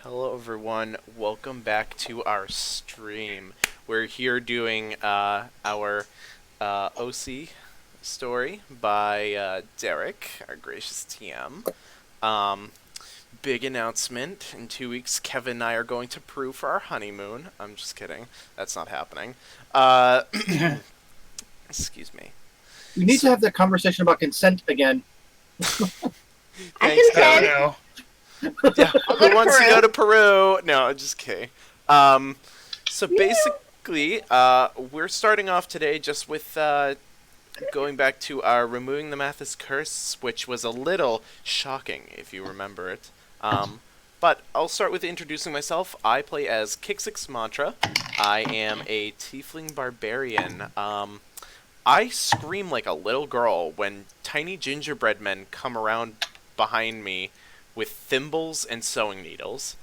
Hello, everyone. Welcome back to our stream. We're here doing our OC story by Derek, our gracious TM. Um, Big announcement. In 2 weeks, Kevin and I are going to Peru for our honeymoon. I'm just kidding. That's not happening. Uh, excuse me. We need to have that conversation about consent again. Thanks, I can Kevin. say. Yeah, I'll go who to wants to Peru. go to Peru? No, just kidding. So basically, we're starting off today just with going back to our removing the Mathis curse, which was a little shocking if you remember it. But I'll start with introducing myself. I play as Kixix Mantra. I am a tiefling barbarian. I scream like a little girl when tiny gingerbread men come around behind me with thimbles and sewing needles.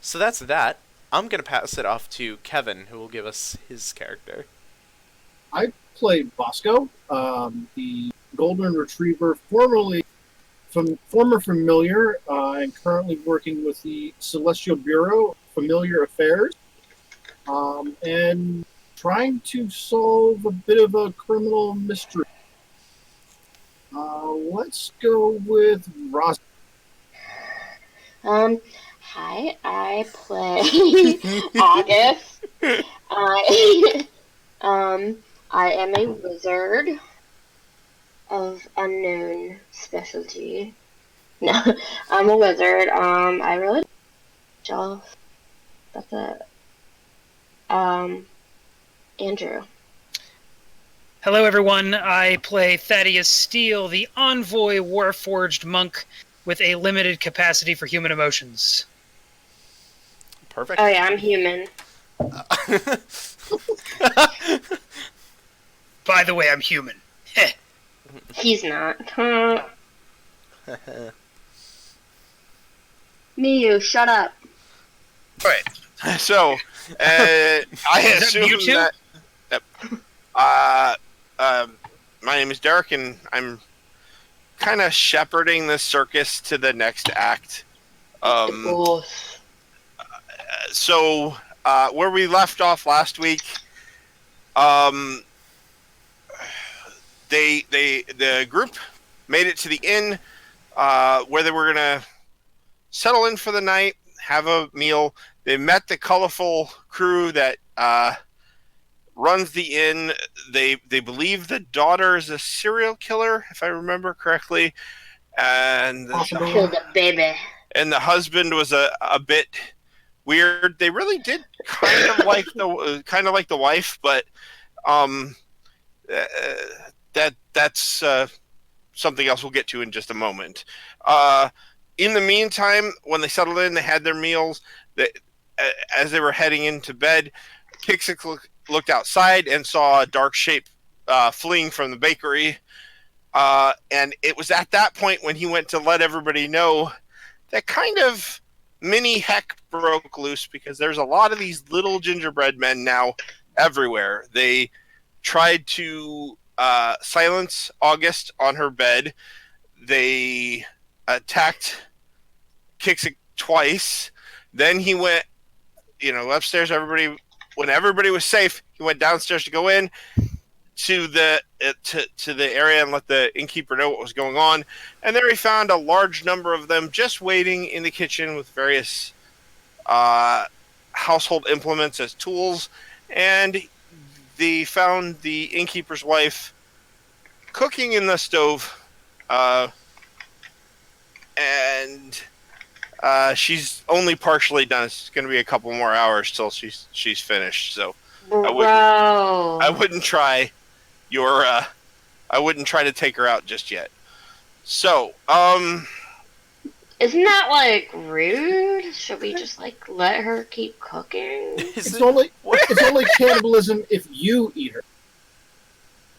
So that's that. I'm going to pass it off to Kevin, who will give us his character. I play Bosco, the golden retriever, former familiar, and currently working with the Celestial Bureau, Familiar Affairs, and trying to solve a bit of a criminal mystery. Let's go with Ross. Hi, I play August. I, I am a wizard of unknown specialty. No, I'm a wizard. I really off. That's it. Andrew. Hello, everyone. I play Thaddeus Steele, the envoy warforged monk with a limited capacity for human emotions. Perfect. Oh yeah, I'm human. By the way, I'm human. He's not. Miyu, shut up. Right. So, I assume Mewtwo? that. My name is Derek, and I'm kind of shepherding the circus to the next act. So, where we left off last week, the group made it to the inn, where they were gonna settle in for the night, have a meal. They met the colorful crew that runs the inn. They believe the daughter is a serial killer, if I remember correctly, and Kill the baby. and the husband was a bit weird. They really did kind of like the wife, but that's something else we'll get to in just a moment. In the meantime, when they settled in, they had their meals. As they were heading into bed, Kixix looked outside and saw a dark shape fleeing from the bakery. And it was at that point when he went to let everybody know that kind of mini heck broke loose, because there's a lot of these little gingerbread men now everywhere. They tried to silence August on her bed. They attacked Kixix twice. Then he went, upstairs. When everybody was safe, he went downstairs to go in to the area and let the innkeeper know what was going on. And there he found a large number of them just waiting in the kitchen with various household implements as tools. And they found the innkeeper's wife cooking in the stove, and she's only partially done. It's going to be a couple more hours till she's finished. So I wouldn't try I wouldn't try to take her out just yet. So, Isn't that rude? Should we just let her keep cooking? It's only cannibalism if you eat her.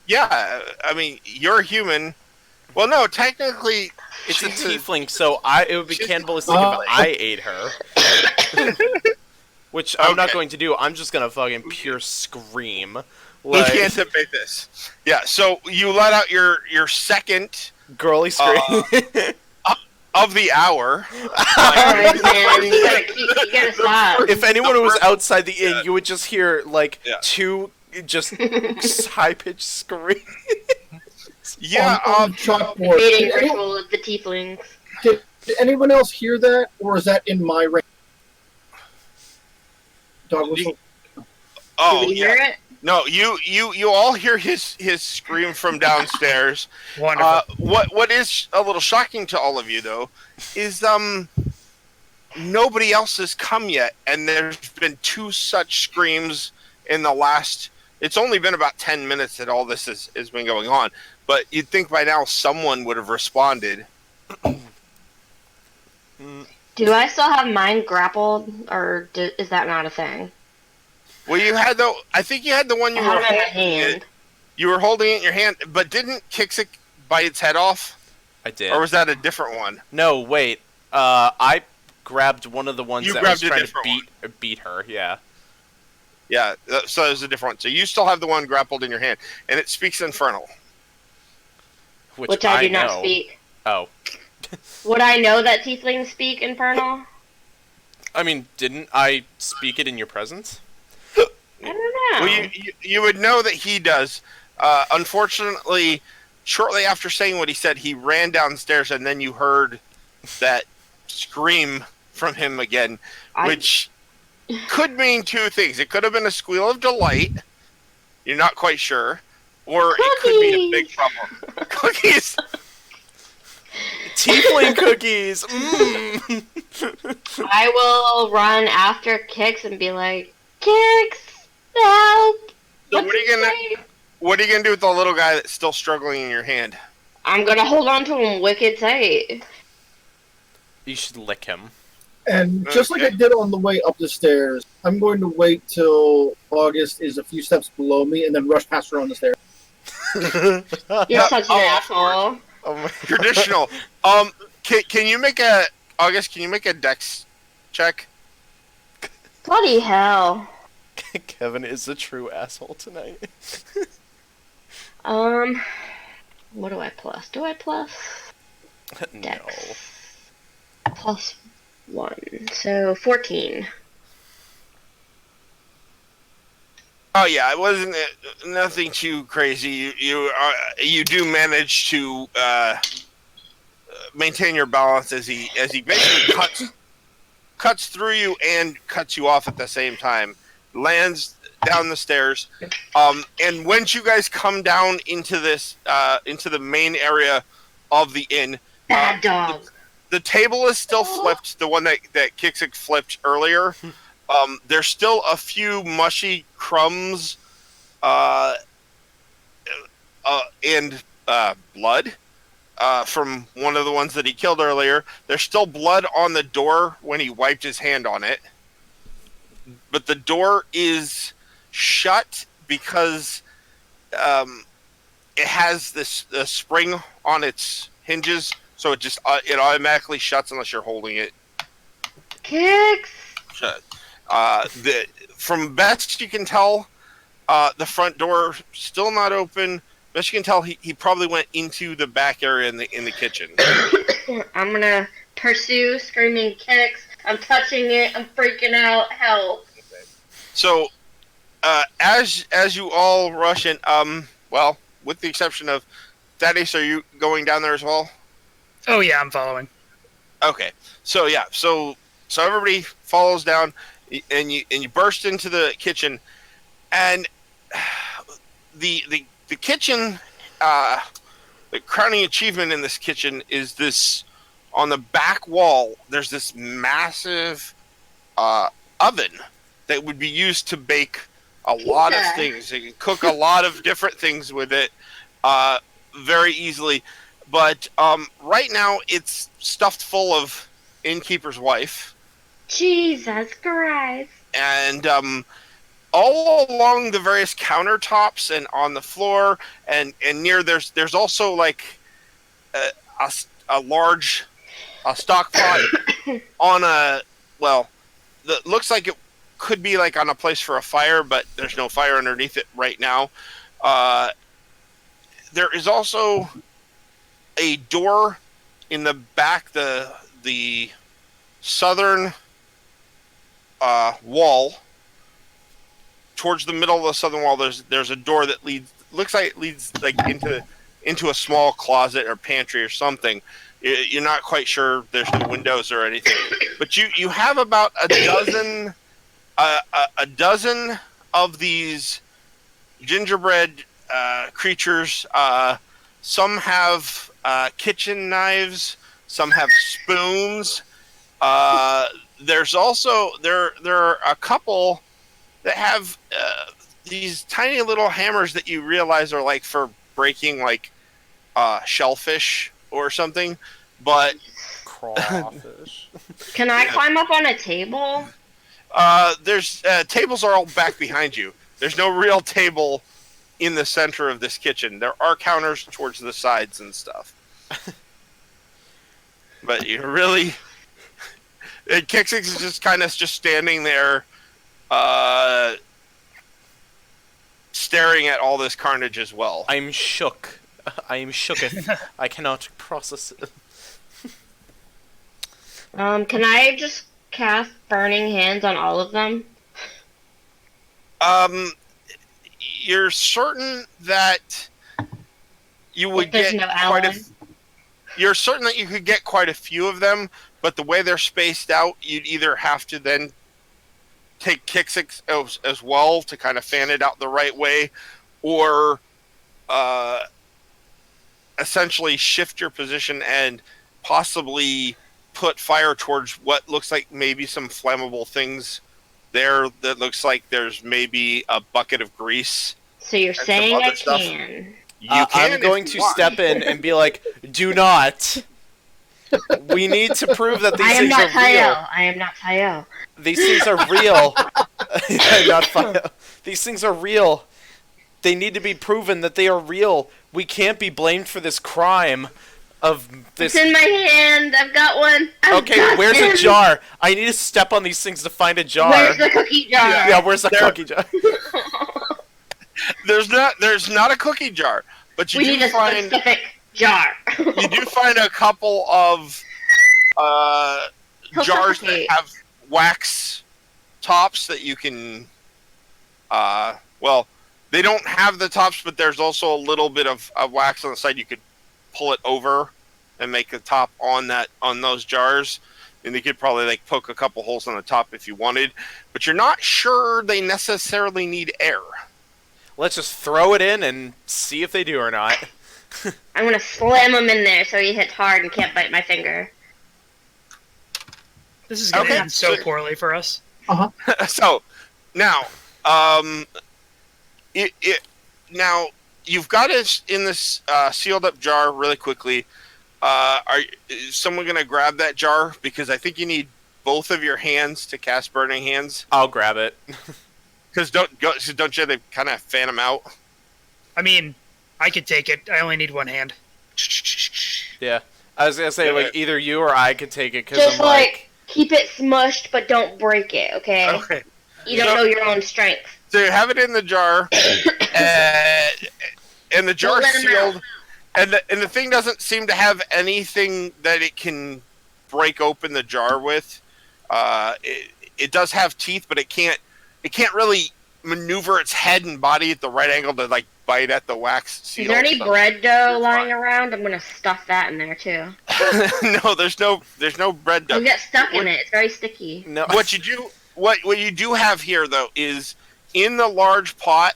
yeah, I mean, you're human. Well, no, technically, It's a she's tiefling, so it would be cannibalistic if I ate her. Which I'm not going to do. I'm just going to fucking pure scream. We can't debate this. Yeah, so you let out your second Girly scream. of the hour. Alright, man, you gotta stop. If anyone was outside the inn, you would just hear like Yeah. two just high-pitched screams. Yeah, on the chalkboard. Mating Did, any- ritual of the tieflings. did anyone else hear that, or is that in my range? Dog whistle. oh Did we hear yeah. it? No, you all hear his scream from downstairs. Wonderful. What is a little shocking to all of you though is nobody else has come yet, and there's been 2 such screams in the last. It's only been about 10 minutes that all this has been going on, but you'd think by now someone would have responded. Do I still have mine grappled, or is that not a thing? Well, you had I think you had the one I you have were it in my holding. hand. You were holding it in your hand, but didn't Kixik bite its head off, I did. or was that a different one? No, wait. I grabbed one of the ones You that was grabbed a trying to different beat her. Yeah. Yeah, so there's a different one. So you still have the one grappled in your hand, and it speaks Infernal. Which I do know. not speak. Oh. Would I know that tieflings speak Infernal? I mean, didn't I speak it in your presence? I don't know. Well, you would know that he does. Unfortunately, shortly after saying what he said, he ran downstairs, and then you heard that scream from him again, which could mean 2 things. It could have been a squeal of delight. You're not quite sure. Or it could be a big problem. Cookies! Tiefling cookies! Mmm! I will run after Kix and be like, Kix, help! So What's what are you gonna do with the little guy that's still struggling in your hand? I'm gonna hold on to him wicked tight. You should lick him. And just like I did on the way up the stairs, I'm going to wait till August is a few steps below me and then rush past her on the stairs. You're such an asshole. Oh my Traditional. Can you make August? Can you make a Dex check? Bloody hell. Kevin is a true asshole tonight. What do I plus? Do I plus? No. Dex. Plus 1. So 14. Oh yeah, it wasn't nothing too crazy. You do manage to maintain your balance as he basically cuts through you and cuts you off at the same time. Lands down the stairs, and once you guys come down into this into the main area of the inn, Bad dog. the table is still flipped. The one that Kixik flipped earlier. There's still a few mushy crumbs and blood from one of the ones that he killed earlier. There's still blood on the door when he wiped his hand on it. But the door is shut because it has this spring on its hinges, so it automatically shuts unless you're holding it Kix. shut. From best you can tell, the front door still not open. Best you can tell, he probably went into the back area in the kitchen. I'm gonna pursue screaming Kix. I'm touching it. I'm freaking out. Help. So, as you all rush in, well, with the exception of Thaddeus, are you going down there as well? Oh yeah, I'm following. Okay, so yeah, so everybody follows down, and you burst into the kitchen, and the kitchen, the crowning achievement in this kitchen is this. On the back wall, there's this massive oven that would be used to bake a lot of things. You can cook a lot of different things with it very easily. But right now, it's stuffed full of Innkeeper's Wife. Jesus Christ. And all along the various countertops and on the floor and near, there's also like a large stock pot on that looks like it could be like on a place for a fire, but there's no fire underneath it right now. There is also a door in the back, the southern wall, towards the middle of the southern wall, there's a door that looks like it leads like into a small closet or pantry or something. You're not quite sure. There's no windows or anything, but you have about a dozen of these gingerbread creatures. Some have kitchen knives. Some have spoons. There's also there are a couple that have these tiny little hammers that you realize are like for breaking like shellfish or something, but Crawfish. Can I climb up on a table? there's tables are all back behind you. There's no real table in the center of this kitchen. There are counters towards the sides and stuff. But you really... Kixix is just kind of just standing there staring at all this carnage as well. I'm shook. I am shooketh. I cannot process it. Can I just cast Burning Hands on all of them? You're certain that you would There's get no quite a... ally? You're certain that you could get quite a few of them, but the way they're spaced out, you'd either have to then take Kixix as well to kind of fan it out the right way, or essentially shift your position and possibly put fire towards what looks like maybe some flammable things there that looks like there's maybe a bucket of grease. So you're some saying other I stuff. can? You can I'm if going you to want. step in and be like, do not. We need to prove that these I am things not are real. Tayo. I am not Tayo. These things are real. Not Fio. These things are real. They need to be proven that they are real. We can't be blamed for this crime of this. It's in my hand. I've got one. Okay, where's a jar? I need to step on these things to find a jar. Where's the cookie jar? Yeah, where's the cookie jar? There's not a cookie jar, but you We do need a find specific jar. you do find a couple of jars that suffocate. have wax tops that you can. Well, they don't have the tops, but there's also a little bit of wax on the side. You could pull it over and make a top on those jars, and you could probably like poke a couple holes on the top if you wanted. But you're not sure they necessarily need air. Let's just throw it in and see if they do or not. I'm gonna slam him in there so he hits hard and can't bite my finger. This is going to Okay, end so so- poorly for us. So now, now you've got it in this sealed up jar really quickly. Is someone going to grab that jar? Because I think you need both of your hands to cast Burning Hands. I'll grab it. Because don't you they kind of fan them out? I mean, I could take it. I only need one hand. Yeah. I was gonna say, like, either you or I could take it, because Just I'm like... keep it smushed, but don't break it, okay? Okay. You don't know your own strength. So you have it in the jar, and the jar's let 'em sealed, and the thing doesn't seem to have anything that it can break open the jar with. It does have teeth, but it can't really maneuver its head and body at the right angle to like bite at the wax seal. Is there any So- bread dough lying around? I'm gonna stuff that in there too. No, there's no bread dough. You get stuck in it. It's very sticky. No. What you do have here though is in the large pot.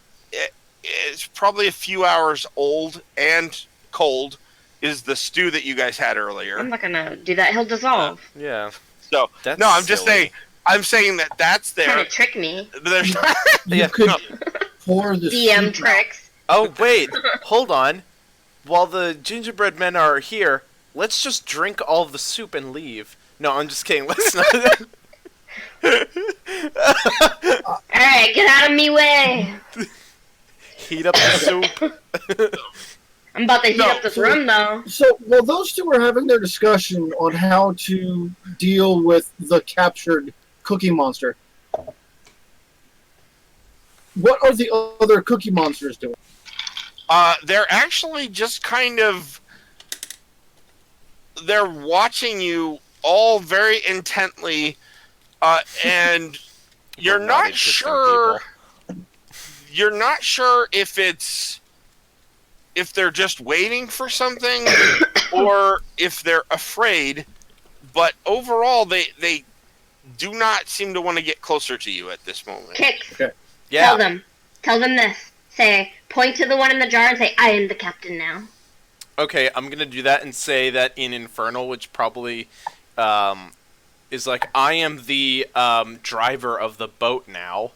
It's probably a few hours old and cold. Is the stew that you guys had earlier? I'm not gonna do that. He'll dissolve. Yeah. So That's no, I'm just silly. saying. I'm saying that's Trying there. to trick me. There's You Yeah, could no. pour the DM soup tricks. Oh, wait. Hold on. While the gingerbread men are here, let's just drink all of the soup and leave. No, I'm just kidding. Let's not... Alright, get out of me way. Heat up the soup. I'm about to heat No. up this room though. So, while those two were having their discussion on how to deal with the captured Cookie Monster, what are the other Cookie Monsters doing? They're actually just kind of they're watching you all very intently, and you're We're not interesting sure. people. You're not sure if they're just waiting for something or if they're afraid. But overall, they do not seem to want to get closer to you at this moment. Kicks. Okay. Yeah. Tell them this. Say, point to the one in the jar and say, I am the captain now. Okay, I'm gonna do that and say that in Infernal, which probably is like, I am the driver of the boat now.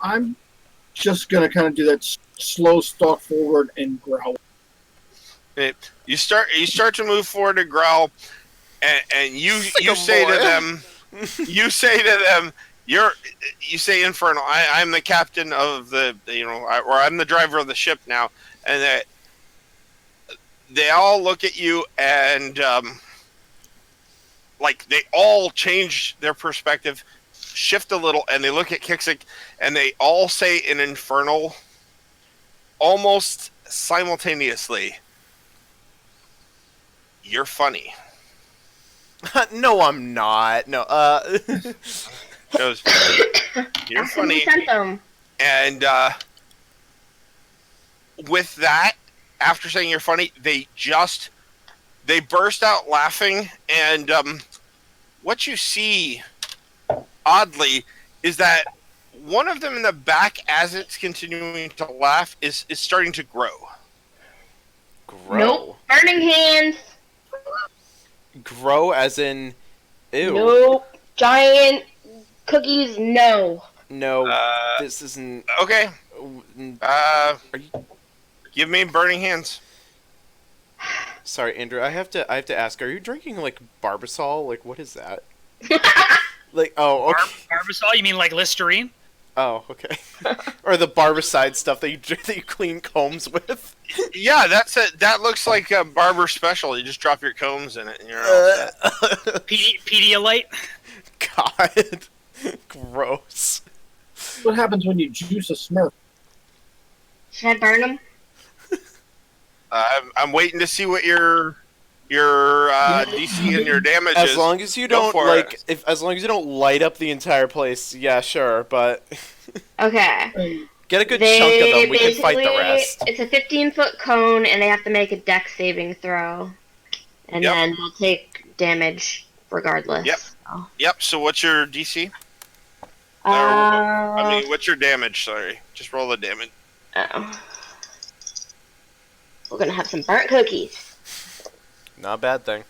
I'm just gonna kind of do that slow stalk forward and growl. You start to move forward and growl, and you say to them, you say Infernal. I'm the captain of the or I'm the driver of the ship now, and that they all look at you and like they all change their perspective, shift a little, and they look at Kixik, and they all say in Infernal, almost simultaneously, "You're funny." No, I'm not. No, Goes, "You're Ask them who funny," sent them. and with that, after saying "you're funny," they burst out laughing, and what you see, oddly, is that one of them in the back, as it's continuing to laugh, is starting to grow. grow. Nope. Burning hands. Grow as in, ew. Nope. Giant cookies, no. No, this isn't. Okay. Are you? Give me burning hands. Sorry, Andrew. I have to ask. Are you drinking like Barbasol? Like, what is that? Like, oh, okay. Barbasol? You mean like Listerine? Oh, okay. Or the barbicide stuff that you clean combs with. Yeah, that's it. That looks like a barber special. You just drop your combs in it, and you're all set. Pedialyte? God, gross. What happens when you juice a Smurf? Should I burn them? I'm waiting to see what your DC and your damage is. As long as you Go don't for like, it. as long as you don't light up the entire place, yeah, sure. But Okay. get a good chunk of them. We can fight the basically- rest. It's a 15-foot cone, and they have to make a dex saving throw. And Yep. then they'll take damage regardless. Yep. So. Yep. So what's your DC? I Uh, mean, what's your damage? Sorry, just roll the damage. oh. We're gonna have some burnt cookies. Not a bad thing.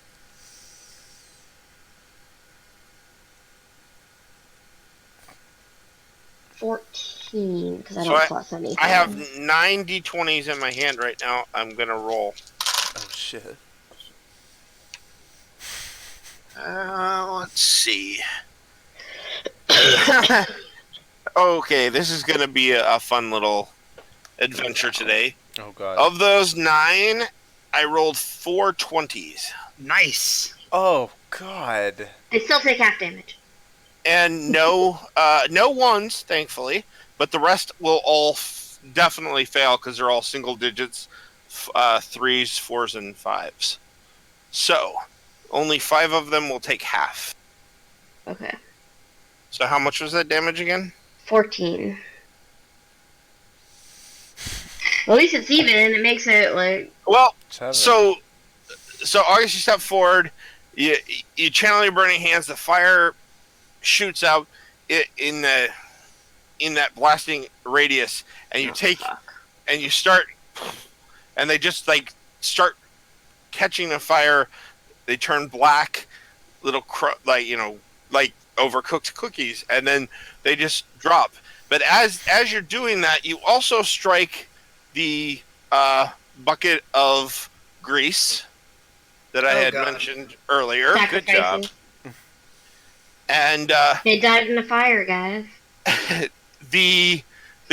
Because I So don't plus anything. I have 9 d20s in my hand right now. I'm gonna roll. Oh shit. Let's see. Okay, this is gonna be a fun little adventure today. Oh god. Of those 9, I rolled 4 20s. Nice. Oh god. They still take half damage. And no ones, thankfully, but the rest will all definitely fail because they're all single digits, 3s, 4s, and 5s. So, only 5 of them will take half. Okay. So how much was that damage again? 14. Well, at least it's even, and it makes it like. Well, 7. so August, you step forward, you channel your burning hands, the fire shoots out in that blasting radius, and you and you start, and they just like start catching the fire. They turn black, little like overcooked cookies, and then they just drop. But as you're doing that, you also strike the bucket of grease that I had mentioned earlier. Good job. And They died in a fire, guys. the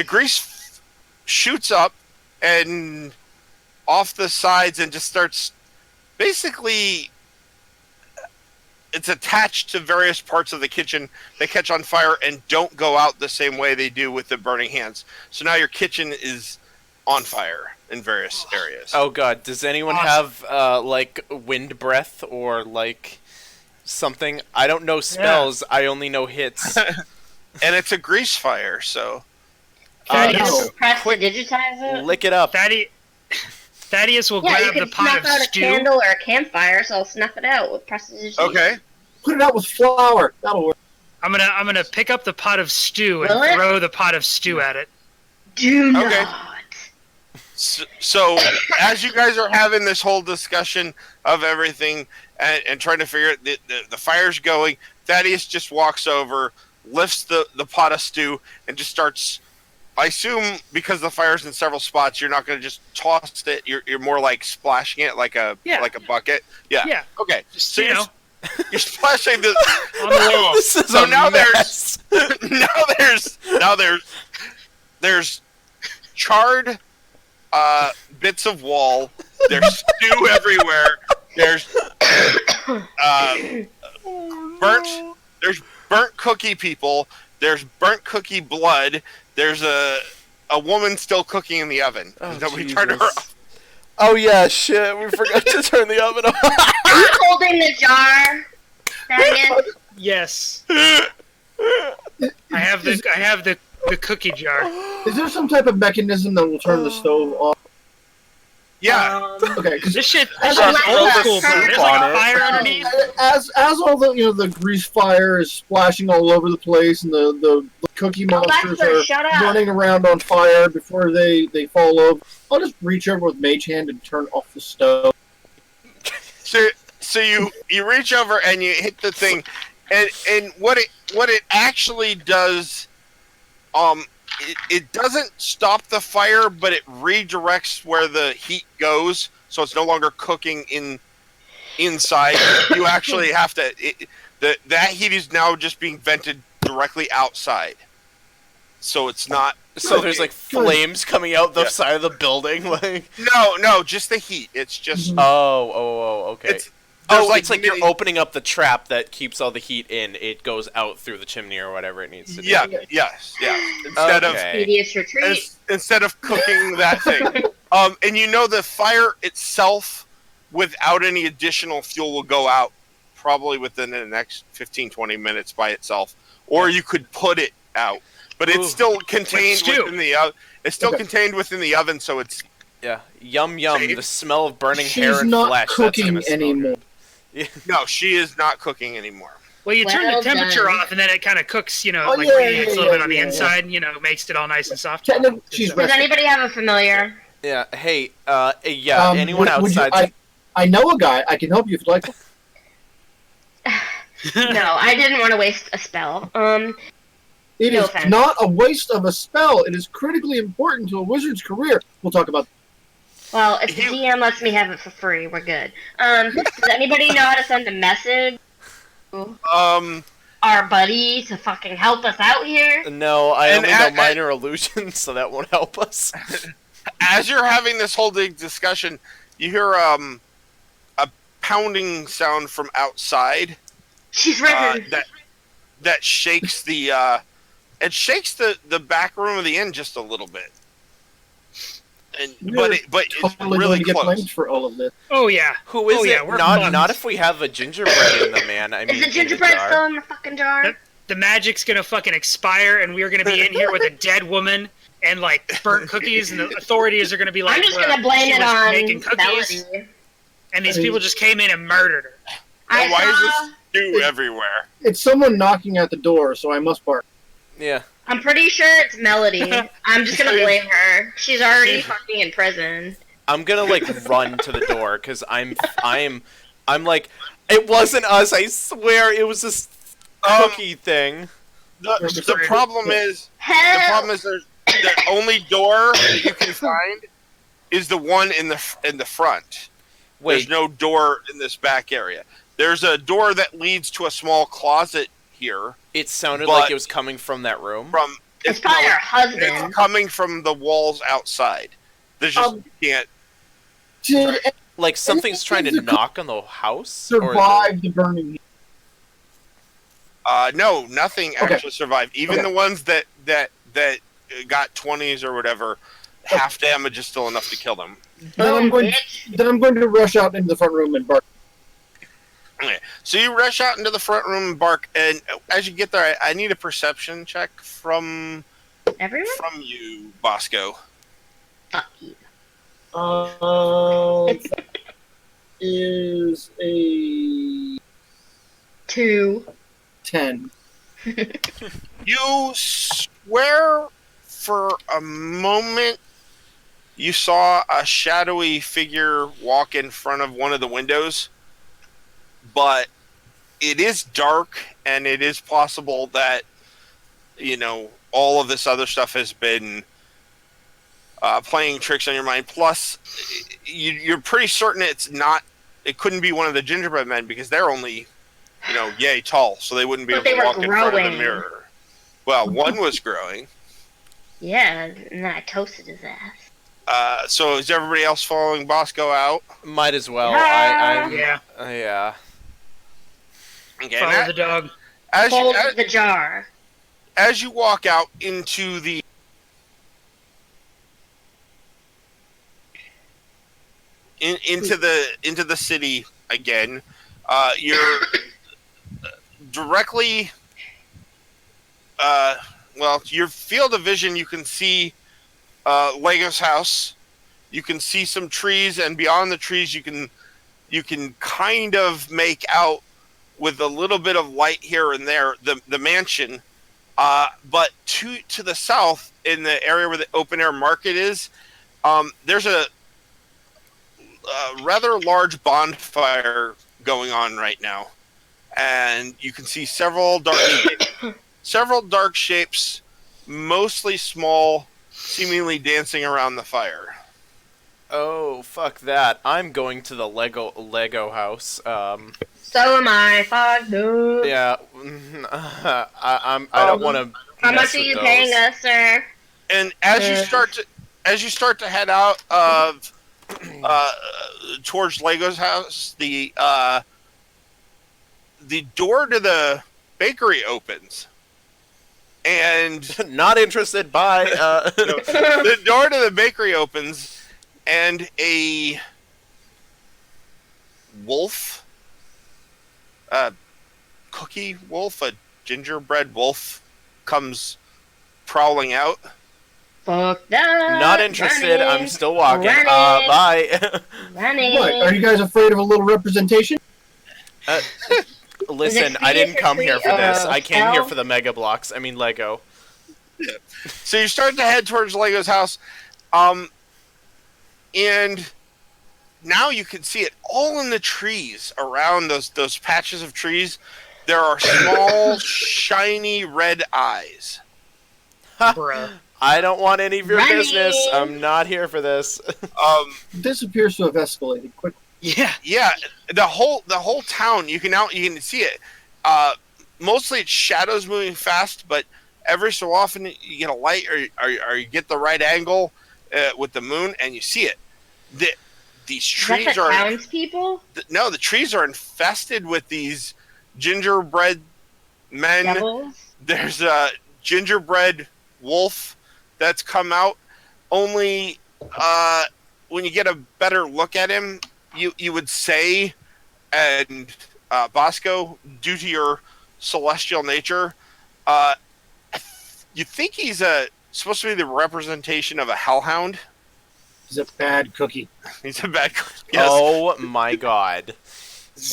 grease shoots up and off the sides and just starts basically. It's attached to various parts of the kitchen. They catch on fire and don't go out the same way they do with the burning hands. So now your kitchen is on fire in various areas. Oh god, does anyone have like wind breath or like something? I don't know spells. I only know hits. And it's a grease fire, so Can you no. just press to Quick. digitize it? Lick it up. Thaddeus will Yeah, you grab the can pot snuff of out a stew. candle or a campfire, so I'll snuff it out with prestidigitation. okay. Put it out with flour. That'll work. I'm gonna pick up the pot of stew and Will it? throw the pot of stew at it. Do Okay. not. So as you guys are having this whole discussion of everything and trying to figure it, the fire's going, Thaddeus just walks over, lifts the pot of stew, and just starts. I assume because the fire's in several spots, you're not going to just toss it. You're more like splashing it like a bucket. Yeah. Yeah. Okay. Just, So you're splashing the on the wall. This is So a now mess. there's charred bits of wall. There's stew everywhere. There's burnt. There's burnt cookie people. There's burnt cookie blood. There's a woman still cooking in the oven. Oh, Nobody turned her Jesus. off. Oh yeah, shit. We forgot to turn the oven on. Are you holding the jar? Thaddeus? Yes. I have the cookie jar. Is there some type of mechanism that will turn the stove off? Yeah. Okay, because This shit There's is a old light school, bro. bulb There's on like a it. fire underneath. as all the grease fire is splashing all over the place and the cookie monsters Alexa, shut are up. running around on fire before they fall over, I'll just reach over with Mage Hand and turn off the stove. So you reach over and you hit the thing, and what it actually does, it doesn't stop the fire, but it redirects where the heat goes, so it's no longer cooking inside. You actually have to. That heat is now just being vented directly outside, so it's not. So there's like flames coming out the side of the building, like. No, just the heat. It's just. Oh, okay. It's It's like you're opening up the trap that keeps all the heat in. It goes out through the chimney or whatever it needs to do. Yeah. Instead of Tedious retreat. instead of cooking that thing. And the fire itself, without any additional fuel, will go out probably within the next 15-20 minutes by itself. Or you could put it out, but it's still contained within the oven. It's still contained within the oven, so it's Yum. The smell of burning She's hair and not flesh. cooking that's gonna anymore. no. She is not cooking anymore. Well, you turn Well the temperature done. off, and then it kind of cooks, Oh, like yeah, radiates a little yeah, bit on the yeah, inside, makes it all nice and soft. Technically, she's Does resting. anybody have a familiar? Yeah. Hey. Anyone would you- outside? I know a guy. I can help you if you'd like. No, I didn't want to waste a spell. It No is offense. not a waste of a spell. It is critically important to a wizard's career. We'll talk about. Well, if the DM lets me have it for free, we're good. Does anybody know how to send a message to our buddy to fucking help us out here? No, I And only know minor illusions, so that won't help us. As you're having this whole big discussion, you hear a pounding sound from outside. She's risen. That shakes the back room of the inn just a little bit. But it's Totally really going to get close. blamed for all of this. Oh yeah. Who is Oh, it? yeah, we're not buns. not if we have a gingerbread in the man. I mean, Is the in gingerbread jar. still in the fucking jar? The magic's gonna fucking expire, and we're gonna be in here with a dead woman and like burnt cookies, and the authorities are gonna be like, I'm just "Well, gonna blame she it was making on cookies, Melody. and these people just came in and murdered her." And why is saw. this stew everywhere? It's someone knocking at the door, so I must bark. Yeah. I'm pretty sure it's Melody. I'm just gonna blame her. She's already fucking in prison. I'm gonna like run to the door because I'm like, it wasn't us. I swear it was this cookie thing. The problem is Hell! there's the only door that you can find is the one in the front. There's Wait, no door in this back area. There's a door that leads to a small closet here. it sounded but- like it was coming from that room. It's probably her husband. It's coming from the walls outside. There's just you can't. Did Like something's trying to anything knock on the house. Or survive the burning? No, nothing Okay. actually survived. Even Okay. the ones that got 20s or whatever, half damage is still enough to kill them. Then I'm going to rush out into the front room and bark. Okay, so you rush out into the front room and bark, and as you get there, I need a perception check from you, Bosco. Fuck you. Is a 2. 10. You swear for a moment you saw a shadowy figure walk in front of one of the windows, but it is dark, and it is possible that, all of this other stuff has been playing tricks on your mind. Plus, you're pretty certain it couldn't be one of the gingerbread men, because they're only, yay tall, so they wouldn't be able to walk in front of the mirror. Well, one was growing. Yeah, and then I toasted his ass. So is everybody else following Bosco out? Might as well. Yeah. Yeah. Okay, Follow the dog. Hold the jar. As you walk out into the into the city again, you're directly. Your field of vision, you can see Lego's house. You can see some trees, and beyond the trees, you can kind of make out, with a little bit of light here and there, the mansion. But to the south, in the area where the open air market is, there's a rather large bonfire going on right now, and you can see several dark shapes, mostly small, seemingly dancing around the fire. Oh, fuck that. I'm going to the Lego house. So am I. Fuck no. Yeah. I don't want to. How much are you paying us, sir? And as you start to head out of towards Lego's house, the door to the bakery opens. And not interested. Bye. The door to the bakery opens, and a wolf, cookie wolf, a gingerbread wolf, comes prowling out. Fuck that. Not interested. Running. I'm still walking. Running. Bye. Running. What? Are you guys afraid of a little representation? Listen, I didn't come here for this. I came here for the Mega Blocks. I mean, Lego. Yeah. So you start to head towards Lego's house, and now you can see it all in the trees around those patches of trees. There are small, shiny red eyes. Bruh. I don't want any of your Running. business. I'm not here for this. This appears to have escalated quickly. Yeah. The whole town, you can see it. Mostly it's shadows moving fast, but every so often you get a light or you get the right angle with the moon, and you see it. These trees Is that the townspeople? No, the trees are infested with these gingerbread men. Devils? There's a gingerbread wolf that's come out. Only when you get a better look at him, you would say, and Bosco, due to your celestial nature, you think he's supposed to be the representation of a hellhound. He's a bad cookie. He's a bad cookie. Yes. Oh my god.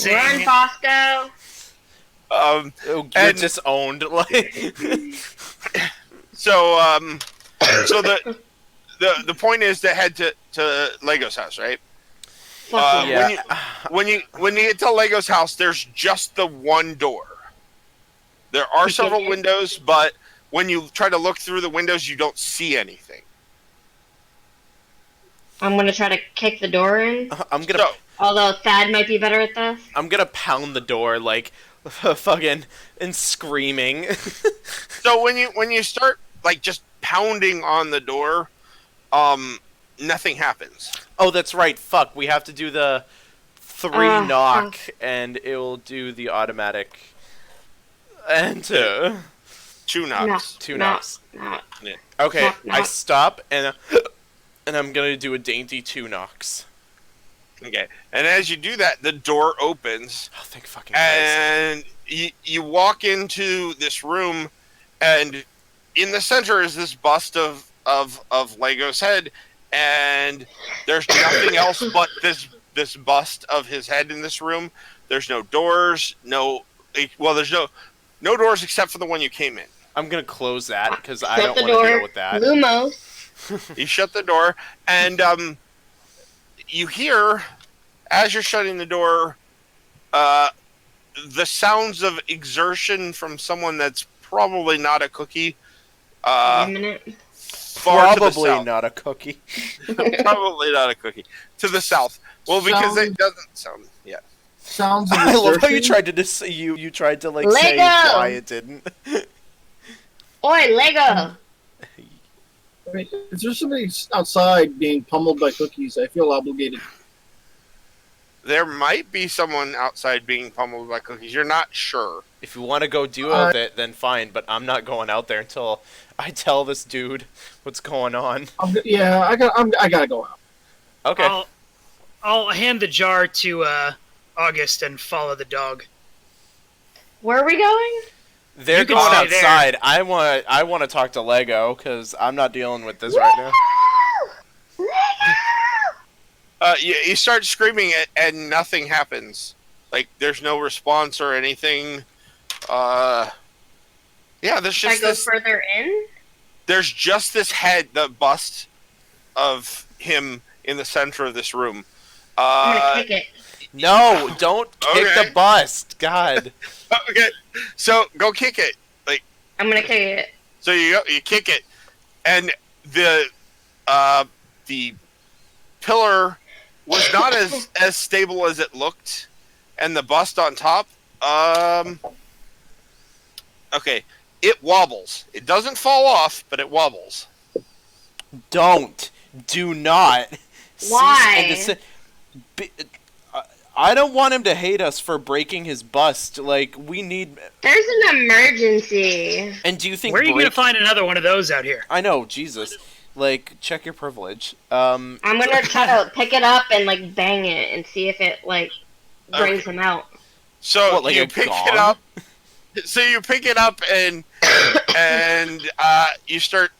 Run, Bosco. You're disowned. So the point is to head to Lego's house, right? Yeah. When you get to Lego's house, there's just the one door. There are several windows, but when you try to look through the windows, you don't see anything. I'm gonna try to kick the door in. Although Thad might be better at this. I'm gonna pound the door like fucking and screaming. So when you start like just pounding on the door, nothing happens. Oh, that's right. Fuck, we have to do the 3 knock, and it will do the automatic enter. 2 knocks. Two knocks. No. Okay, No. I stop and And I'm gonna do a dainty 2 knocks. Okay. And as you do that, the door opens. Oh, thank fucking Christ. And you walk into this room, and in the center is this bust of Lego's head, and there's nothing else but this bust of his head in this room. There's no doors, there's no doors except for the one you came in. I'm gonna close that because I Shut don't the want to door. deal with that. Lumos. You shut the door, and you hear, as you're shutting the door, the sounds of exertion from someone that's probably not a cookie. Wait a minute. Far to the Probably south. not a cookie. Probably not a cookie. To the south. Well, because it doesn't sound. Yeah. Sounds of I love how you exertion. tried to you tried to like Lego! say why it didn't. Oi, Lego! I mean, if there's somebody outside being pummeled by cookies, I feel obligated. There might be someone outside being pummeled by cookies. You're not sure. If you want to go deal with it, then fine. But I'm not going out there until I tell this dude what's going on. I gotta go out. Okay. I'll hand the jar to August and follow the dog. Where are we going? They're You can going stay there. outside. I want to talk to Lego because I'm not dealing with this right now. You start screaming and nothing happens. Like, there's no response or anything. Yeah, there's Should I just go this. further in? There's just this head, the bust of him in the center of this room. I'm gonna kick it. No, don't kick Okay. the bust. God. Okay, so go kick it. I'm gonna kick it. So you kick it, and the pillar was not as stable as it looked, and the bust on top. Okay, it wobbles. It doesn't fall off, but it wobbles. Do not. Why? Cease and desist. I don't want him to hate us for breaking his bust. Like, we need. There's an emergency. And do you think? Where are you going to find another one of those out here? I know, Jesus. Like, check your privilege. I'm gonna try to pick it up and like bang it and see if it like brings him out. So What, like you a pick gong? it up. So you pick it up and you start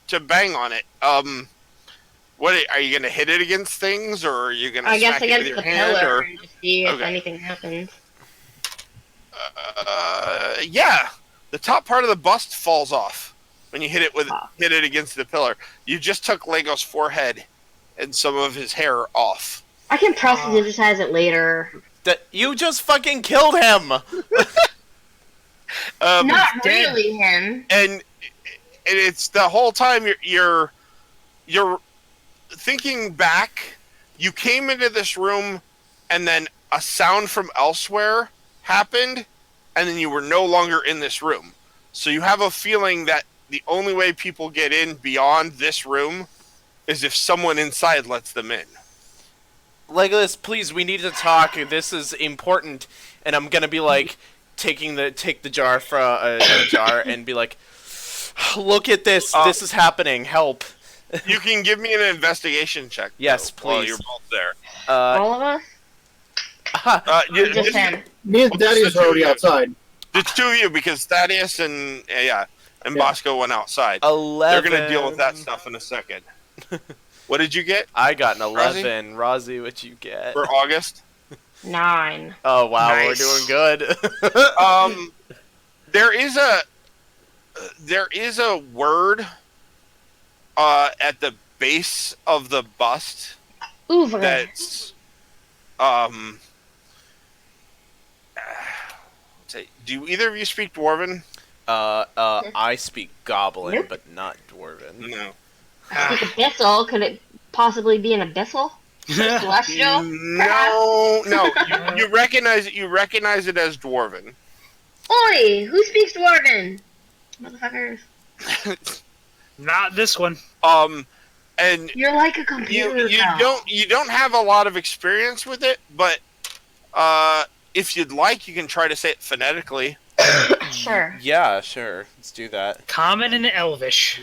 to bang on it. What are you gonna hit it against things, or are you gonna? I guess smack it with against your the hand, pillar or? and just see if Okay. anything happens. Yeah, the top part of the bust falls off when you hit it against the pillar. You just took Lego's forehead and some of his hair off. I can proselytize it later. That you just fucking killed him. Not dead. really him. And it's the whole time you're thinking back. You came into this room, and then a sound from elsewhere happened, and then you were no longer in this room. So you have a feeling that the only way people get in beyond this room is if someone inside lets them in. Legolas, please, we need to talk. This is important. And I'm gonna be like, take the jar from a jar and be like, look at this. This is happening. Help. You can give me an investigation check. Yes, though, while please. you're both there. All of us? Just him. Me and Thaddeus are already outside. The two of you, because Thaddeus and Bosco went outside. 11. They're gonna deal with that stuff in a second. What did you get I got an 11. Rozzy, what'd you get? for August? 9. Oh wow, Nice. we're doing good. There is a word at the base of the bust Uber. that's do either of you speak Dwarven? I speak Goblin, Nope. but not Dwarven. No. Speak abyssal. Could it possibly be an abyssal? Celestial? No. You recognize it. You recognize it as Dwarven. Oi! Who speaks Dwarven? Motherfuckers. Not this one. And You're like a computer. you don't have a lot of experience with it, but if you'd like, you can try to say it phonetically. Sure. Yeah, sure. Let's do that. Common and Elvish.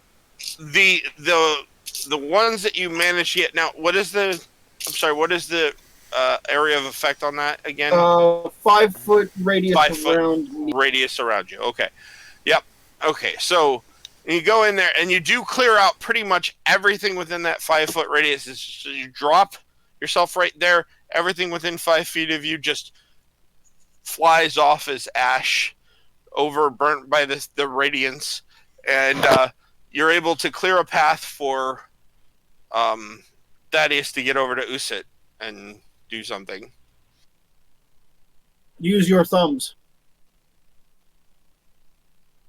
the ones that you managed to get now. What is the? I'm sorry. What is the area of effect on that again? 5 foot radius 5 foot around me. radius around you. Okay. Yep. Okay. So you go in there and you do clear out pretty much everything within that 5 foot radius. It's just, you drop yourself right there. Everything within 5 feet of you just flies off as ash, overburnt by the radiance, and you're able to clear a path for Thaddeus to get over to Usit and do something. Use your thumbs.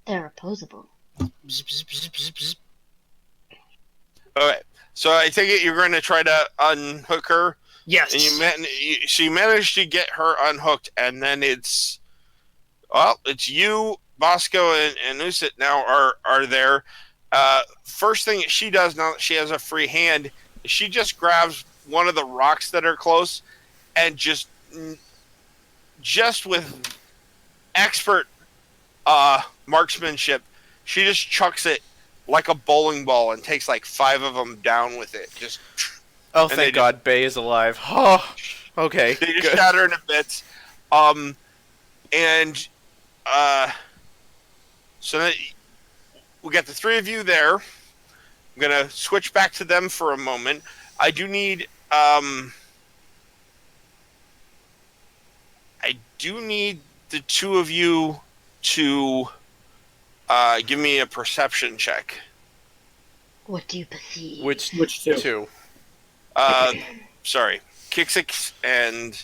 They're opposable. Bzz, bzz, bzz, bzz, bzz. Okay, so I take it you're going to try to unhook her, Yes. and you managed to get her unhooked, and then it's you, Bosco, and Usit now are there. First thing that she does now that she has a free hand, she just grabs one of the rocks that are close, and just with expert marksmanship, she just chucks it like a bowling ball and takes like 5 of them down with it. Just Oh, thank God, Bay is alive. Oh, okay. they just good. shatter into bits. And so that we got the 3 of you there. I'm gonna switch back to them for a moment. I do need the 2 of you to give me a perception check. What do you perceive? Which 2? 2? Sorry, Kixix and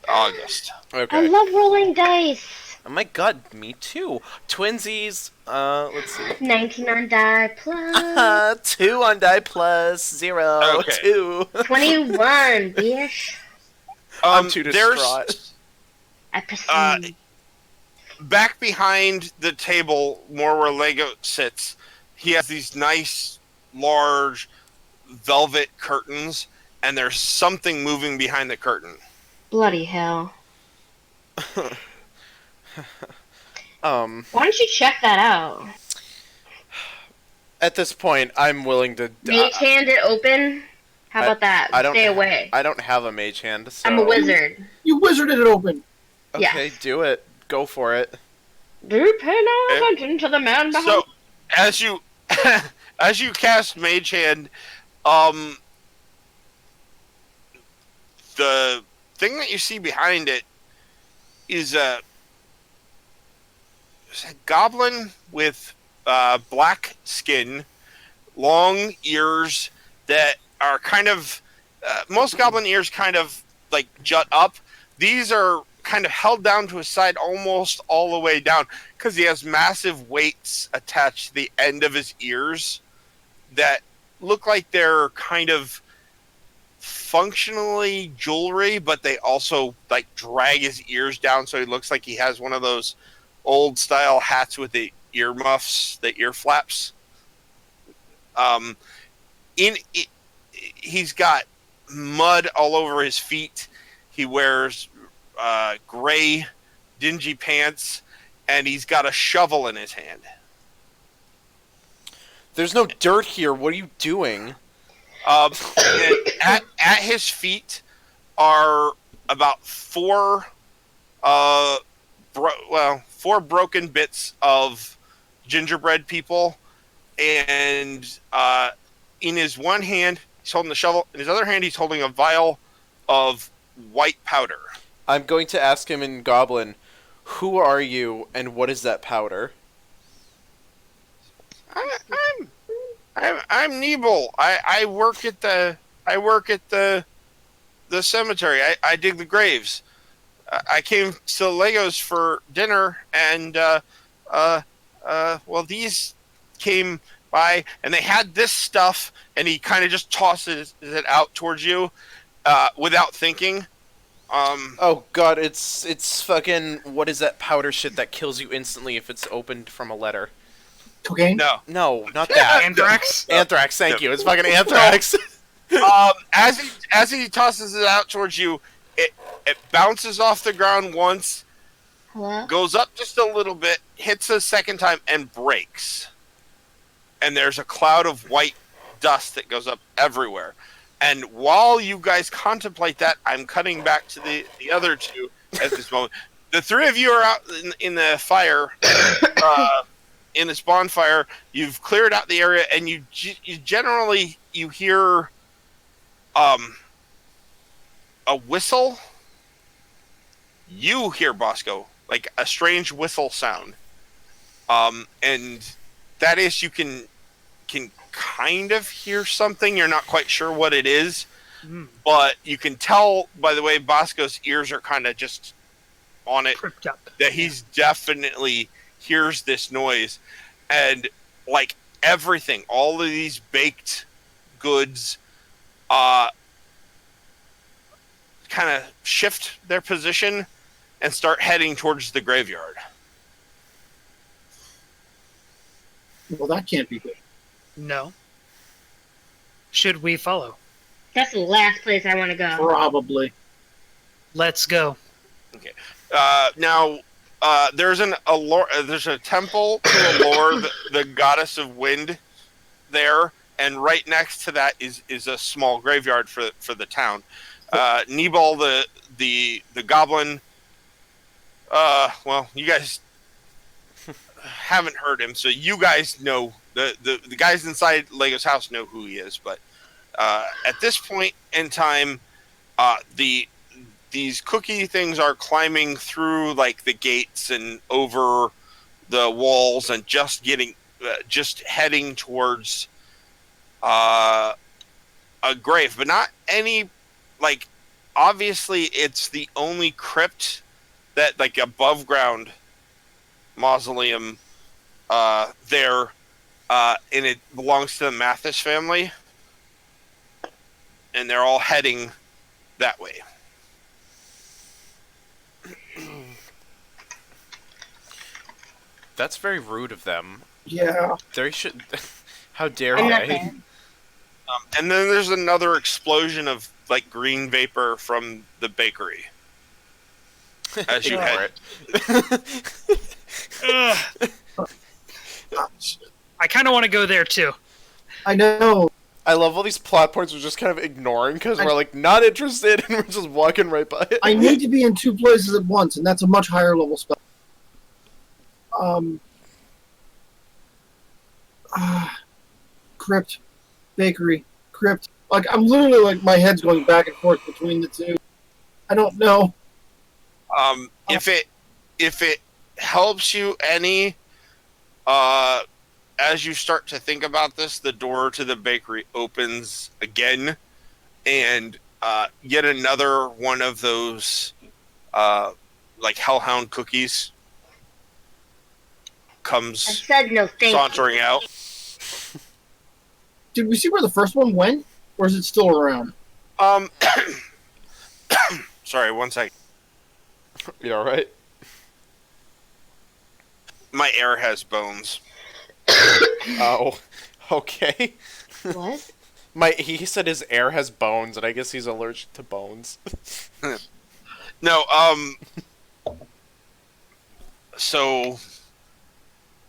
August. Okay. I love rolling dice. Oh my God, me too. Twinsies. Let's see. 19 on die plus 2 on die plus 0. Okay. 2. 21, bitch. I'm too distraught. I perceive. Back behind the table, more where Lego sits, he has these nice, large, velvet curtains, and there's something moving behind the curtain. Bloody hell. Um. Why don't you check that out? At this point, I'm willing to. Mage hand it open? How about that? I don't. Stay away. I don't have a mage hand. So. I'm a wizard. You wizarded it open. Okay, Yes. do it. Go for it. Do you pay no attention to the man behind? So, as you as you cast Mage Hand, the thing that you see behind it is a goblin with black skin, long ears that are kind of most goblin ears kind of like jut up. These are kind of held down to his side almost all the way down because he has massive weights attached to the end of his ears that look like they're kind of functionally jewelry, but they also like drag his ears down so he looks like he has one of those old style hats with the ear muffs, the ear flaps. He's got mud all over his feet. He wears gray, dingy pants, and he's got a shovel in his hand. There's no dirt here. What are you doing? And at his feet are about 4 broken bits of gingerbread people, and in his one hand he's holding the shovel, in his other hand he's holding a vial of white powder. I'm going to ask him in Goblin, who are you and what is that powder? I'm Nebel. I work at the cemetery. I dig the graves. I came to Legos for dinner, and these came by, and they had this stuff, and he kind of just tosses it out towards you without thinking. Oh God, it's fucking, what is that powder shit that kills you instantly if it's opened from a letter? Cocaine? No. No, not that. Anthrax? Anthrax, thank you. It's fucking anthrax. As he tosses it out towards you, it bounces off the ground once, Hello? goes up just a little bit, hits a second time, and breaks. and there's a cloud of white dust that goes up everywhere. And while you guys contemplate that, I'm cutting back to the other two at this moment. The three of you are out in the fire, in this bonfire. You've cleared out the area, and you generally hear a whistle. You hear, Bosco, like a strange whistle sound. And that is, you can kind of hear something. You're not quite sure what it is, but you can tell by the way Bosco's ears are kind of just on it that he's definitely hears this noise. And like everything, all of these baked goods kind of shift their position and start heading towards the graveyard. Well, that can't be good. No. Should we follow? That's the last place I want to go. Probably. Let's go. Okay. Now, there's a temple to Allure, the goddess of wind, there, and right next to that is a small graveyard for the town. Nebal, the goblin. Well, you guys haven't heard him, so you guys know the guys inside Lego's house know who he is. But at this point in time, these cookie things are climbing through like the gates and over the walls and just heading towards a grave, but not any, like, obviously it's the only crypt that, like, above ground mausoleum there, and it belongs to the Mathis family, and they're all heading that way. That's very rude of them. Yeah. They should. How dare I'm not they? there. And then there's another explosion of like green vapor from the bakery as you head. I kind of want to go there too. I know. I love all these plot points we're just kind of ignoring because we're like not interested and we're just walking right by it. I need to be in two places at once, and that's a much higher level spell. Crypt, bakery, crypt. Like, I'm literally, like, my head's going back and forth between the two. I don't know. If it helps you any, as you start to think about this, the door to the bakery opens again, and yet another one of those like hellhound cookies comes I said no thank you. sauntering out. Did we see where the first one went, or is it still around? Sorry, 1 second. You all right? My air has bones. Oh, okay. What? He said his air has bones, and I guess he's allergic to bones. No, so,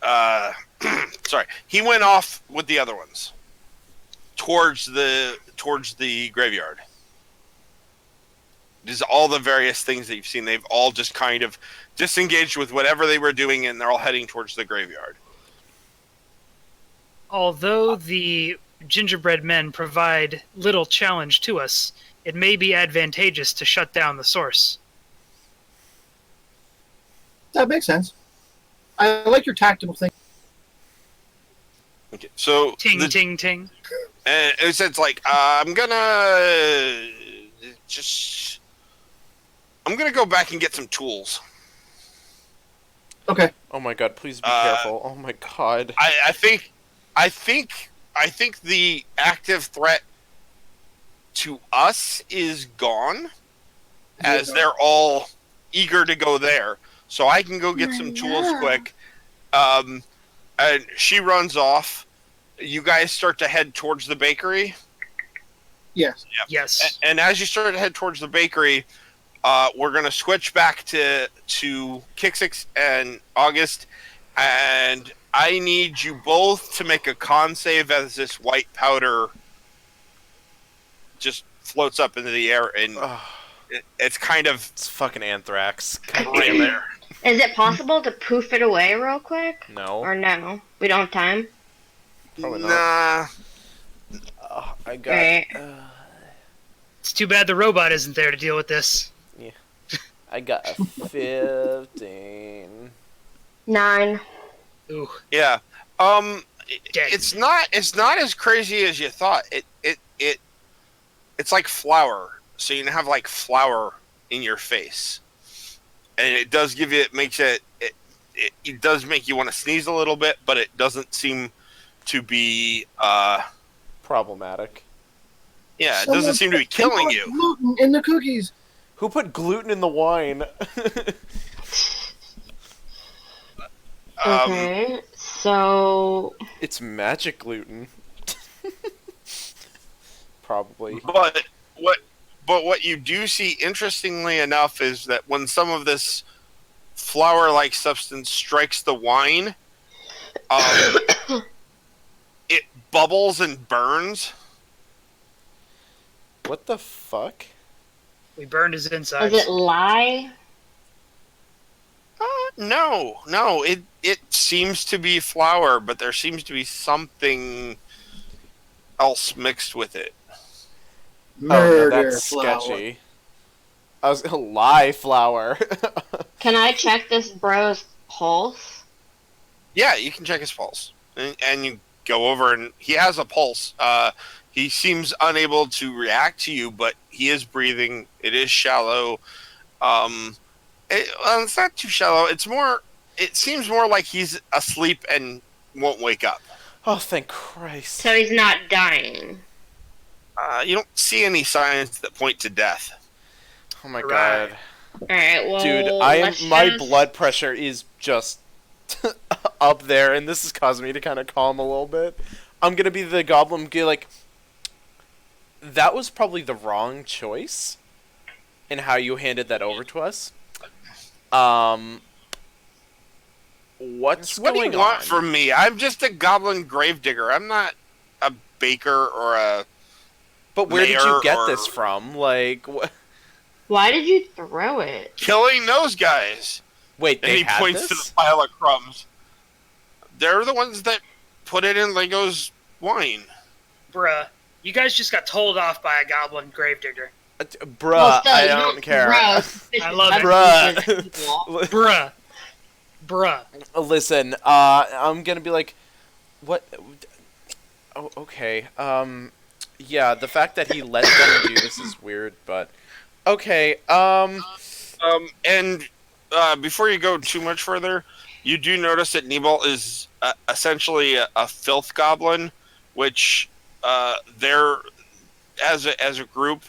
sorry, he went off with the other ones towards the graveyard. These are all the various things that you've seen. They've all just kind of disengaged with whatever they were doing, and they're all heading towards the graveyard. Although the gingerbread men provide little challenge to us, it may be advantageous to shut down the source. That makes sense. I like your tactical thing. Okay, so Ting, ting, ting. and it's like I'm gonna go back and get some tools. Okay. Oh my god, please be careful. Oh my god. I think the active threat to us is gone, as they're all eager to go there. So I can go get some tools quick. And she runs off. You guys start to head towards the bakery. Yes. Yep. Yes. And as you start to head towards the bakery, we're going to switch back to Kixix and August, and I need you both to make a con save as this white powder just floats up into the air, and it's kind of... It's fucking anthrax. God damn it. Is it possible to poof it away real quick? No. Or no? We don't have time? Probably nah. I got... Right. It's too bad the robot isn't there to deal with this. Yeah. I got a 15. 9. Ooh. Yeah. Dead. It's not as crazy as you thought. It's like flour. So you have like flour in your face. And it does give you, it does make you want to sneeze a little bit, but it doesn't seem to be Problematic. Yeah, it doesn't seem to be killing you. Gluten in the cookies. Who put gluten in the wine? Okay, so... It's magic gluten. Probably. But what you do see, interestingly enough, is that when some of this flour-like substance strikes the wine, it bubbles and burns. What the fuck? We burned his insides. Does it lie? No. It seems to be flour, but there seems to be something else mixed with it. Murder no, that's flour. sketchy. I was gonna lie, flour. Can I check this bro's pulse? Yeah, you can check his pulse, and you go over, and he has a pulse. He seems unable to react to you, but he is breathing. It is shallow. It's not too shallow. It seems more like he's asleep and won't wake up. Oh, thank Christ. So he's not dying. You don't see any signs that point to death. Oh my Right. god. Alright, well, Dude, my blood pressure is just up there, and this is causing me to kind of calm a little bit. I'm gonna be the goblin, like, that was probably the wrong choice in how you handed that over to us. What's What going do you want on? from me? I'm just a goblin gravedigger. I'm not a baker or a... But where did you mayor get or- this from? Like, Why did you throw it? Killing those guys. wait, And they he had points this? to the pile of crumbs. They're the ones that put it in Lego's wine. Bruh, you guys just got told off by a goblin gravedigger. Bruh, Well, still, I you don't care. I love it. Bruh. Bruh. Listen, I'm gonna be like, what? Oh, okay. Yeah, the fact that he let them do this is weird, but okay. And before you go too much further, you do notice that Nebel is essentially a filth goblin, which they're as a group,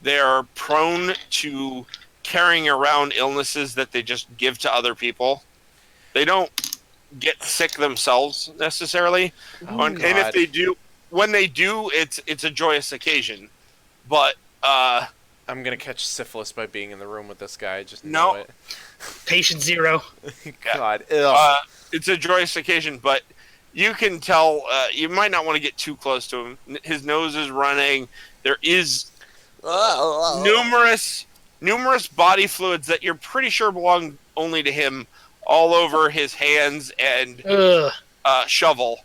they are prone to carrying around illnesses that they just give to other people. They don't get sick themselves necessarily, and if they do, when they do, it's a joyous occasion. But I'm gonna catch syphilis by being in the room with this guy. Just know No. it. Patient 0. God, ugh. it's a joyous occasion, but you can tell you might not want to get too close to him. His nose is running. There is numerous body fluids that you're pretty sure belong only to him, all over his hands and Ugh. shovel.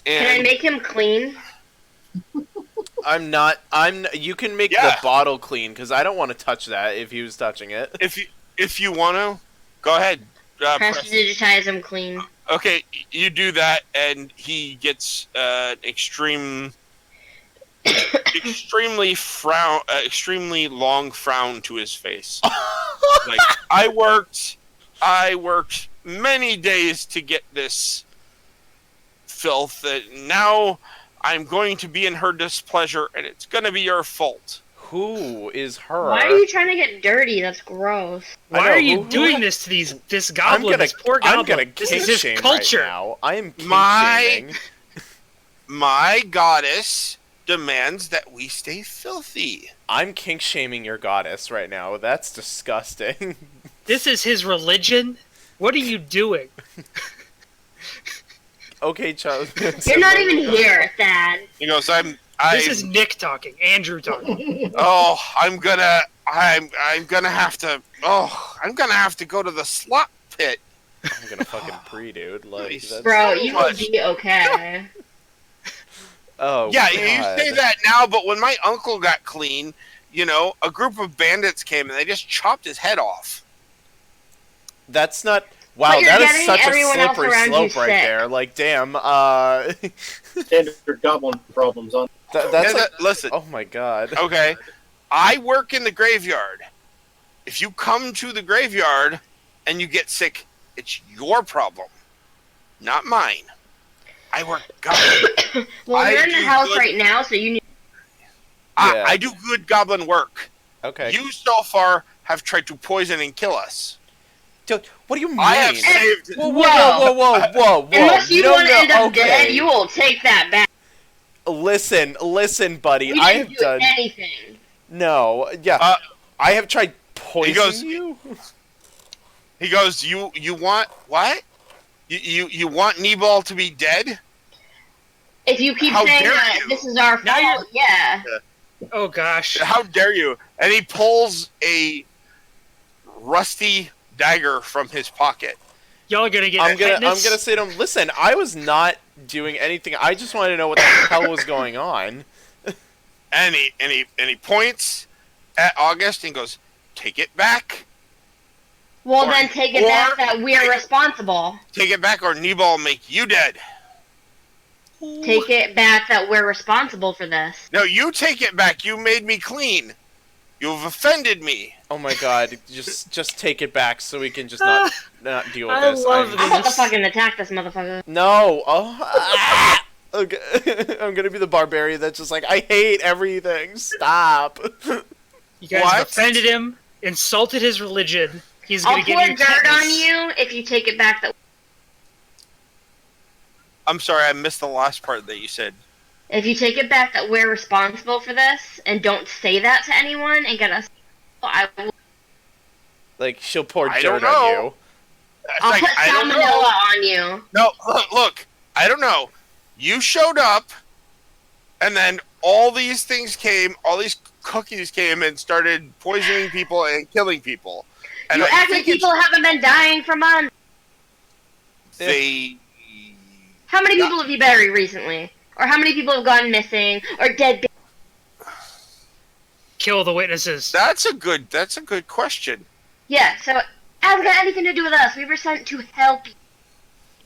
Can I And make him clean? I'm not. You can make Yeah. the bottle clean because I don't want to touch that if he was touching it. if you want to, go ahead. Press digitize him clean. Okay, you do that, and he gets extremely long frown to his face. Like, I worked many days to get this filth, and now I'm going to be in her displeasure, and it's going to be your fault. Who is her? Why are you trying to get dirty? That's gross. Why I know, are you who- doing this to this goblin? This poor goblin. I'm gonna This kink is his shame culture. right now. I am kink My- shaming. My goddess demands that we stay filthy. I'm kink shaming your goddess right now. That's disgusting. This is his religion. What are you doing? Okay, Charlie. You're not even here, Thad. He goes, This is Nick talking. Andrew talking. Oh, I'm gonna have to go to the slot pit. I'm gonna fucking dude. Like, that's... Bro, you will be okay. Oh, yeah, God. you say that now, but when my uncle got clean, you know, a group of bandits came and they just chopped his head off. That's not... Wow, that is such a slippery slope right sick. there. Like, damn, Standard goblin problems on. That's like... Listen. Oh my God. Okay. I work in the graveyard. If you come to the graveyard and you get sick, it's your problem, not mine. I work goblin. Well, you're in the house right now, so you need... I do good goblin work. Okay. You so far have tried to poison and kill us. Dude, what do you mean? I have saved... Whoa. Unless you want to end up dead, you will take that back. Listen, buddy. We I didn't have do done... anything. No, yeah. I have tried poisoning you? He goes, you want... What? You want Kneeball to be dead? If you keep saying that this is our fault, yeah. Oh gosh. How dare you? And he pulls a rusty dagger from his pocket. Y'all are gonna get I'm gonna say to him, listen, I was not doing anything. I just wanted to know what the hell was going on. And he points at August and goes, take it back. Well, then take it back that we're responsible. Take it back or Kneeball will make you dead. Take it back that we're responsible for this. No, you take it back. You made me clean. You've offended me. Oh my God! Just take it back so we can just not deal with this. I'm about to fucking attack this motherfucker. No! Oh, okay. I'm gonna be the barbarian that's just like, I hate everything. Stop. You guys have offended him, insulted his religion. He's gonna give you I'll pour dirt on you if you take it back that... I'm sorry, I missed the last part that you said. If you take it back that we're responsible for this, and don't say that to anyone, and get us... I will... Like, she'll pour dirt on you. I'll put salmonella on you. No, look, I don't know. You showed up, and then all these things came, all these cookies came and started poisoning people and killing people. And you act like people haven't been dying for months. How many people have you buried recently? Or how many people have gone missing? Or dead? Kill the witnesses. That's a good question. Yeah, so it hasn't got anything to do with us. We were sent to help you.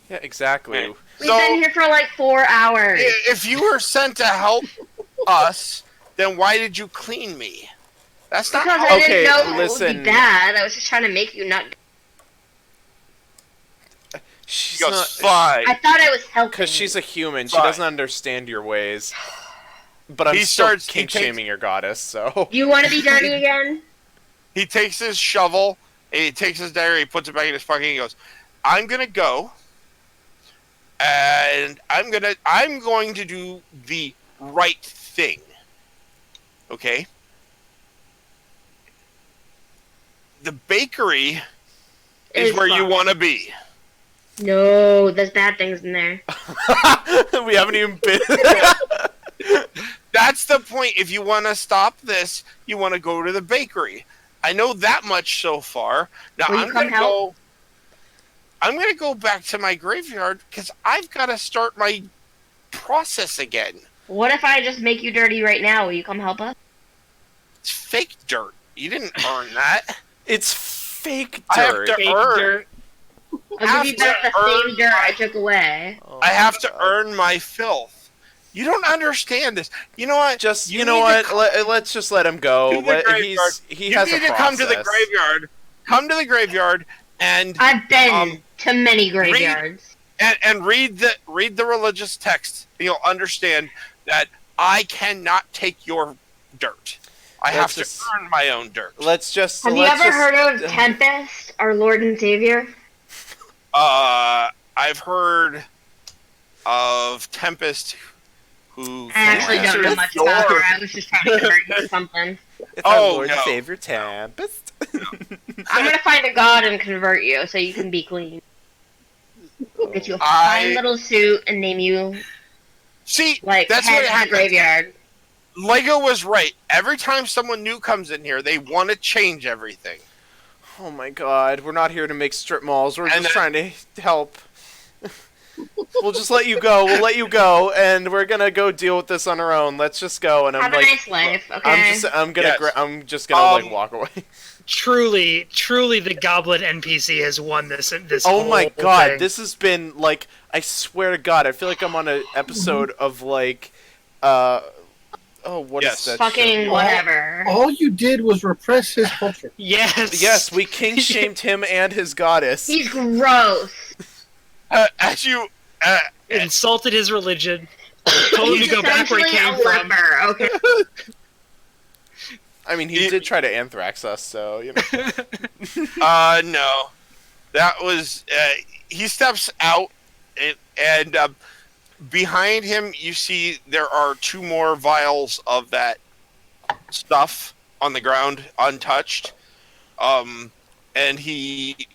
Yeah, exactly. We've been here for like 4 hours. If you were sent to help us, then why did you clean me? That's not because I didn't know it would be bad. I was just trying to make you not... She's fine. I thought I was helping. Because she's a human. She doesn't understand your ways. But I'm still kink-shaming your goddess, so... You want to be dirty again? He takes his shovel, and he takes his dagger, he puts it back in his pocket, and he goes, I'm gonna go, and I'm going to do the right thing. Okay? The bakery is where you want to be. No, there's bad things in there. We haven't even been... That's the point. If you want to stop this, you want to go to the bakery. I know that much so far. Now I'm going to go back to my graveyard because I've got to start my process again. What if I just make you dirty right now? Will you come help us? It's fake dirt. You didn't earn that. It's fake dirt. I have to earn. I'll give you back the same dirt I took away. Oh, I have to earn my filth. You don't understand this. You know what? Let's just let him go. He has a process. Come to the graveyard. Come to the graveyard and I've been to many graveyards. And read the religious text. And you'll understand that I cannot take your dirt. I have to earn my own dirt. Have you ever heard of Tempest, our Lord and Savior? I've heard of Tempest. I actually don't know much about her. I was just trying to convert you to something. It's our Lord and Savior Tempest. I'm gonna find a god and convert you so you can be clean. Because get you a fine little suit and name you. See, like that's head what in the happens. graveyard. Lego was right. Every time someone new comes in here, they want to change everything. Oh my god, we're not here to make strip malls. We're just trying to help. We'll just let you go. We'll let you go, and we're gonna go deal with this on our own. Let's just go. And I'm Have like, a nice life, okay? I'm just gonna like walk away. Truly, the goblin NPC has won this. Oh my god, thing. this has been like, I swear to God, I feel like I'm on an episode of like, what is that? Fucking show? whatever. All you did was repress his culture. Yes, we king shamed him and his goddess. He's gross. As you insulted his religion, told him to go back where he came from. Okay. I mean, he did try to anthrax us, so you know. No, that was he steps out and behind him you see there are 2 more vials of that stuff on the ground untouched, and he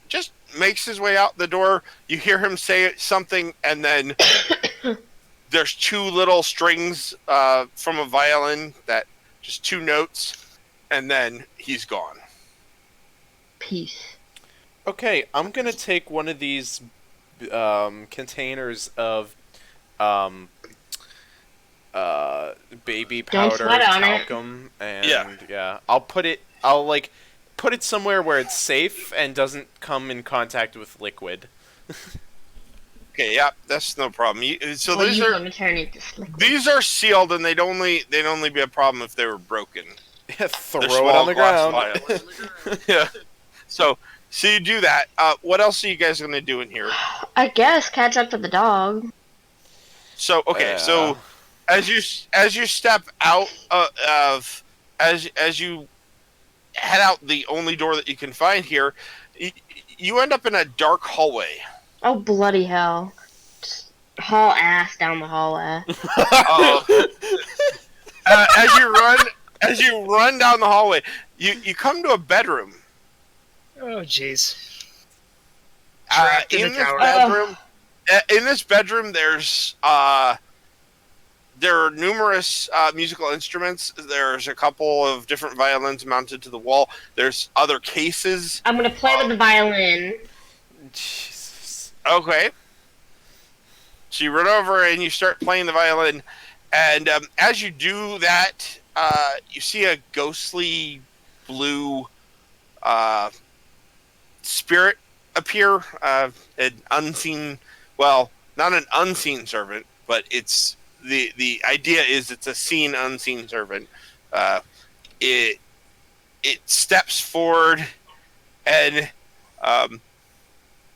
just makes his way out the door. You hear him say something, and then there's 2 little strings from a violin, that just 2 notes, and then he's gone. Peace. Okay, I'm gonna take one of these containers of baby powder talcum, and I'll like put it somewhere where it's safe and doesn't come in contact with liquid. Okay, yeah, that's no problem. So well, these are sealed, and they'd only be a problem if they were broken. Throw it on the ground. Yeah. So you do that. What else are you guys gonna do in here? I guess catch up to the dog. So so as you step out as you head out the only door that you can find here, you end up in a dark hallway. Oh bloody hell! Just haul ass down the hallway. As you run down the hallway, you come to a bedroom. Oh jeez. In this bedroom, there's there are numerous musical instruments. There's a couple of different violins mounted to the wall. There's other cases. I'm gonna play with the violin. Jesus. Okay. So you run over and you start playing the violin, and as you do that, you see a ghostly blue spirit appear. An unseen, well, not an unseen servant, but it's the idea is it's a seen unseen servant. It steps forward and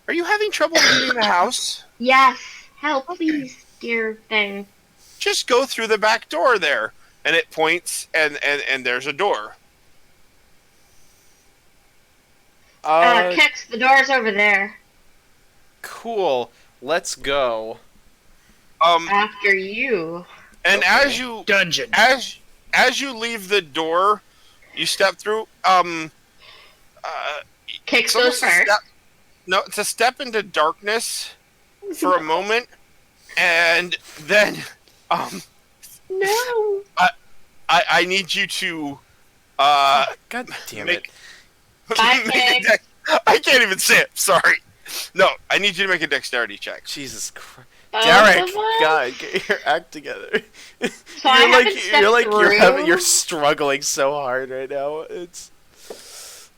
are you having trouble leaving the house? Yes, help, please, dear thing. Just go through the back door there, and it points, and there's a door. Kex, the door's over there. Cool. Let's go. After you. And okay. as you dungeon, as you leave the door, you step through. Kex goes first. No, it's a step into darkness for a moment, and then no. I need you to God damn it. I can't even say it. Sorry. No, I need you to make a dexterity check. Jesus Christ. Derek, God, get your act together. So you're struggling so hard right now. It's.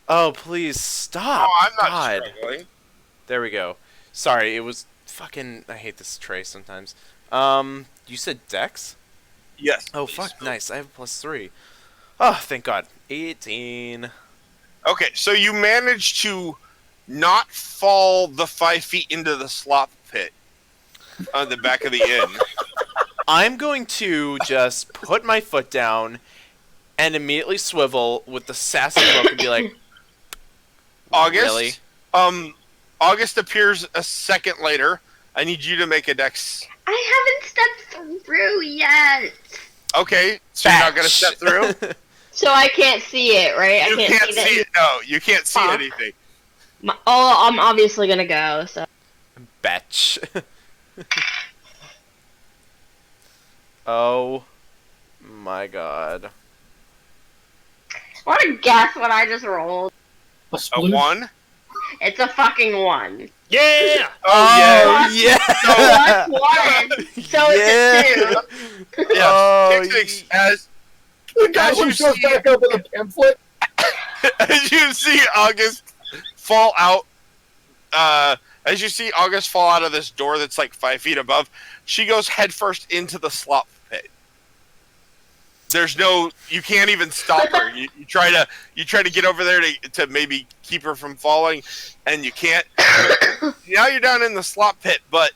Oh, please stop. Oh, I'm not God. struggling. There we go. Sorry, it was fucking. I hate this tray sometimes. You said Dex? Yes. Oh fuck, nice. I have a +3. Oh, thank God. 18. Okay, so you managed to not fall the 5 feet into the slop pit on the back of the inn. I'm going to just put my foot down and immediately swivel with the sassy look and be like, August? Really? August appears a second later. I need you to make a dex. I haven't stepped through yet. Okay, so you're not going to step through? So I can't see it, right? You can't see it. No, you can't see anything. I'm obviously going to go, so. Batch. Oh my god. Want to guess what I just rolled? A A sploosh? 1? It's a fucking 1. Yeah! Oh, Plus- yeah! Plus 1, so it's a 2. Yeah. Oh, As The guy As you who shows see- back up with a pamphlet. as you see August fall out, as you see August fall out of this door that's like 5 feet above, she goes headfirst into the slop pit. There's no, you can't even stop her. You try to get over there to maybe keep her from falling, and you can't. Now you're down in the slop pit, but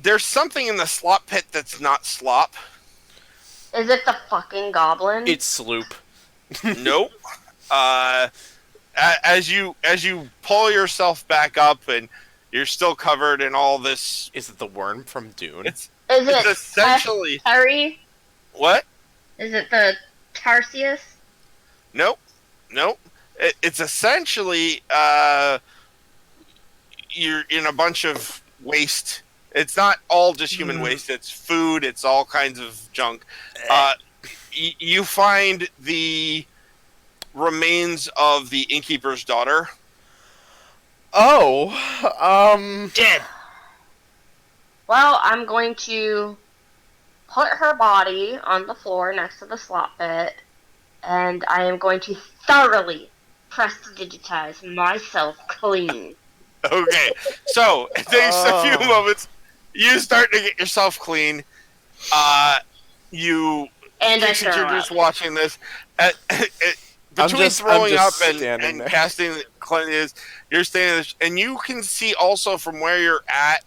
there's something in the slop pit that's not slop. Is it the fucking goblin? It's Sloop. Nope. As you pull yourself back up and you're still covered in all this, Is it the worm from Dune? Is it's it essentially Terry? what? Is it the Tarsius? Nope. It's essentially you're in a bunch of waste. It's not all just human waste. It's food. It's all kinds of junk. You find the remains of the innkeeper's daughter. Oh, Dead. Well, I'm going to put her body on the floor next to the slop pit, and I am going to thoroughly prestidigitize myself clean. Okay, so it takes a few moments. You start to get yourself clean. You And I Dixie, throw you're up. just watching this. Between I'm throwing up just and standing there. casting cleanliness, you're standing there, and you can see also from where you're at,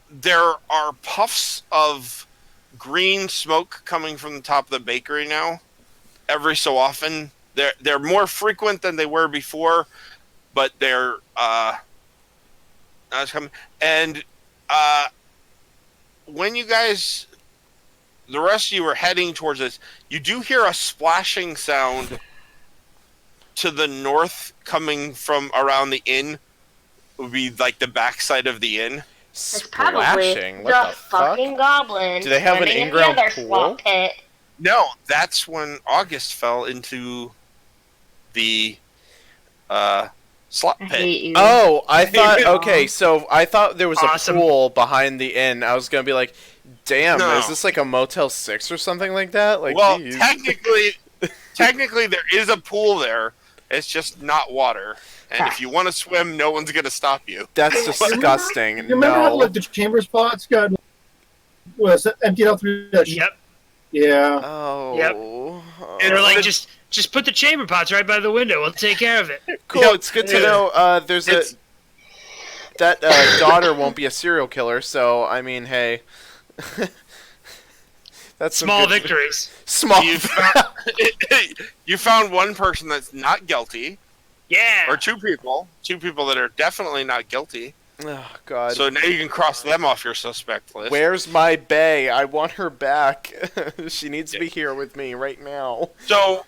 there are puffs of green smoke coming from the top of the bakery now. Every so often, they're more frequent than they were before, but they're not as coming. And when you guys, the rest of you are heading towards this, you do hear a splashing sound to the north coming from around the inn. It would be like the backside of the inn. It's probably Splashing. What the fucking fuck? goblin Do they have an swimming in the in-ground other pool? slop pit. No, that's when August fell into the slot I pit. hate you. Oh, I thought. Aw. Okay, so I thought there was Awesome. a pool behind the inn. I was gonna be like, "Damn, No. is this like a Motel 6 or something like that?" Like, Well, geez. technically there is a pool there. It's just not water. And if you want to swim, no one's going to stop you. That's disgusting. You remember how No. like the chamber spots got was emptied out through that shit? Yep. Yeah. Oh. And They're like, it's- just put the chamber pots right by the window. We'll take care of it. Cool. Yeah, It's good to yeah. know. There's a It's- that daughter won't be a serial killer. So I mean, hey. That's some Small good- victories. Small. You found, you found one person that's not guilty, Yeah. or two people that are definitely not guilty. Oh God. So now you can cross them off your suspect list. Where's my bae? I want her back. She needs to be here with me right now. So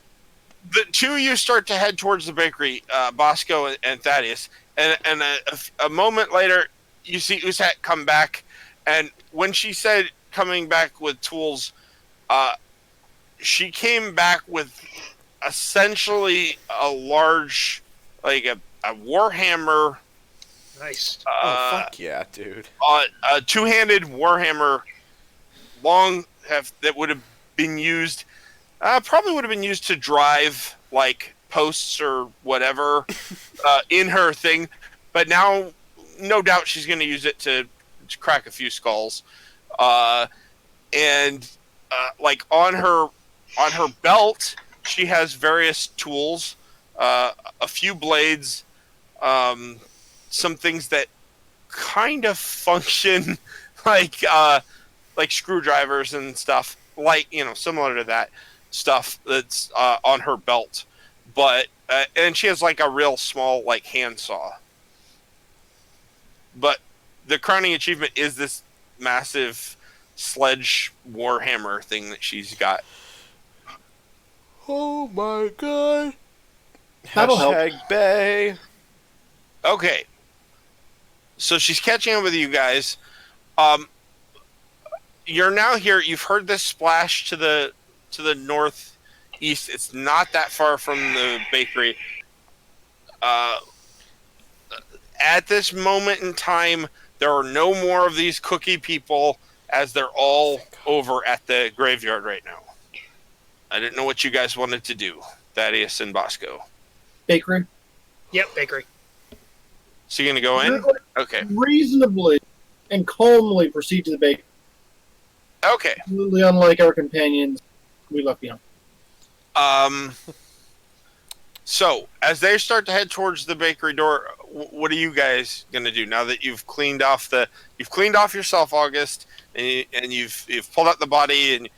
the two of you start to head towards the bakery, Bosco and Thaddeus, and a moment later, you see Usat come back, and when she said coming back with tools, she came back with essentially a large, like a warhammer. Nice. Oh fuck yeah, dude. A two-handed warhammer, that would have been used, probably would have been used to drive like posts or whatever in her thing, but now no doubt she's going to use it to crack a few skulls, and like on her belt she has various tools, a few blades, some things that kind of function like screwdrivers and stuff, like, similar to that stuff that's on her belt, but and she has like a real small like handsaw. But the crowning achievement is this massive sledge warhammer thing that she's got. Oh my God. That'll help. Hashtag Bay. Okay. So she's catching up with you guys. You're now here. You've heard this splash to the northeast. It's not that far from the bakery. At this moment in time, there are no more of these cookie people, as they're all over at the graveyard right now. I didn't know what you guys wanted to do, Thaddeus and Bosco. Bakery. Yep, bakery. So you're going to go in? Okay. Reasonably and calmly proceed to the bakery. Okay. Completely unlike our companions we left behind. So, as they start to head towards the bakery door, what are you guys going to do now that you've cleaned off yourself, August, and you've pulled out the body and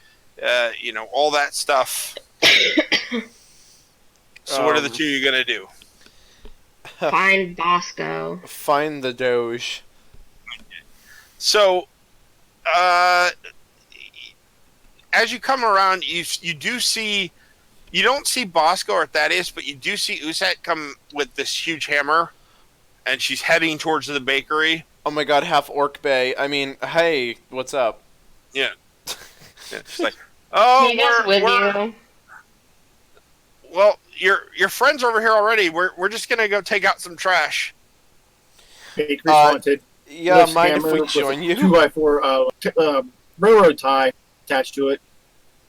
all that stuff? So, what are the two you're going to do? Find Bosco. Find the Doge. So, as you come around, you do see. You don't see Bosco or Thaddeus, but you do see Uset come with this huge hammer, and she's heading towards the bakery. Oh my god, half Orc Bay. I mean, hey, what's up? Yeah. She's like, oh, He goes with you. Well, your friends over here already. We're just gonna go take out some trash. Bakery's haunted. Yeah, Lifts mind if hammer we with join a you? 2x4 railroad tie attached to it.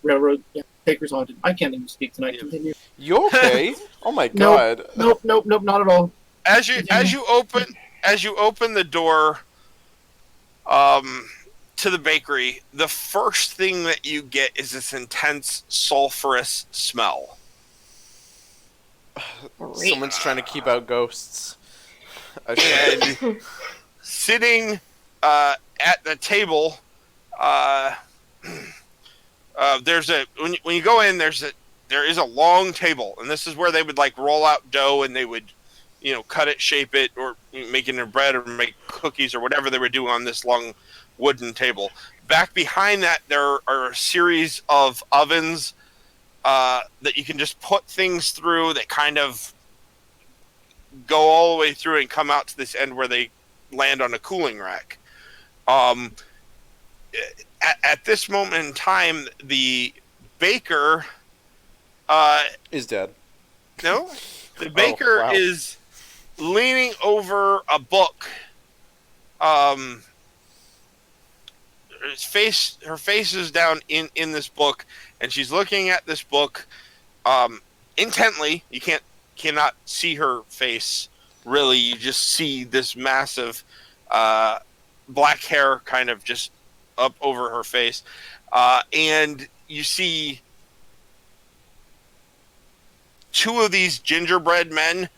Railroad. Yeah, bakery's haunted. I can't even speak tonight. Continue. You okay? Oh my Nope. god. Nope, not at all. As you open the door, to the bakery, the first thing that you get is this intense sulfurous smell. Someone's trying to keep out ghosts. And sitting at the table, there's when you go in, there is a long table, and this is where they would like roll out dough and they would, cut it, shape it, or make it into bread or make cookies or whatever they were doing on this long wooden table. Back behind that, there are a series of ovens that you can just put things through that kind of go all the way through and come out to this end where they land on a cooling rack. At this moment in time, the baker is dead. No, the baker wow. is leaning over a book. Her face is down in this book, and she's looking at this book intently. You cannot see her face really. You just see this massive black hair kind of just up over her face, and you see two of these gingerbread men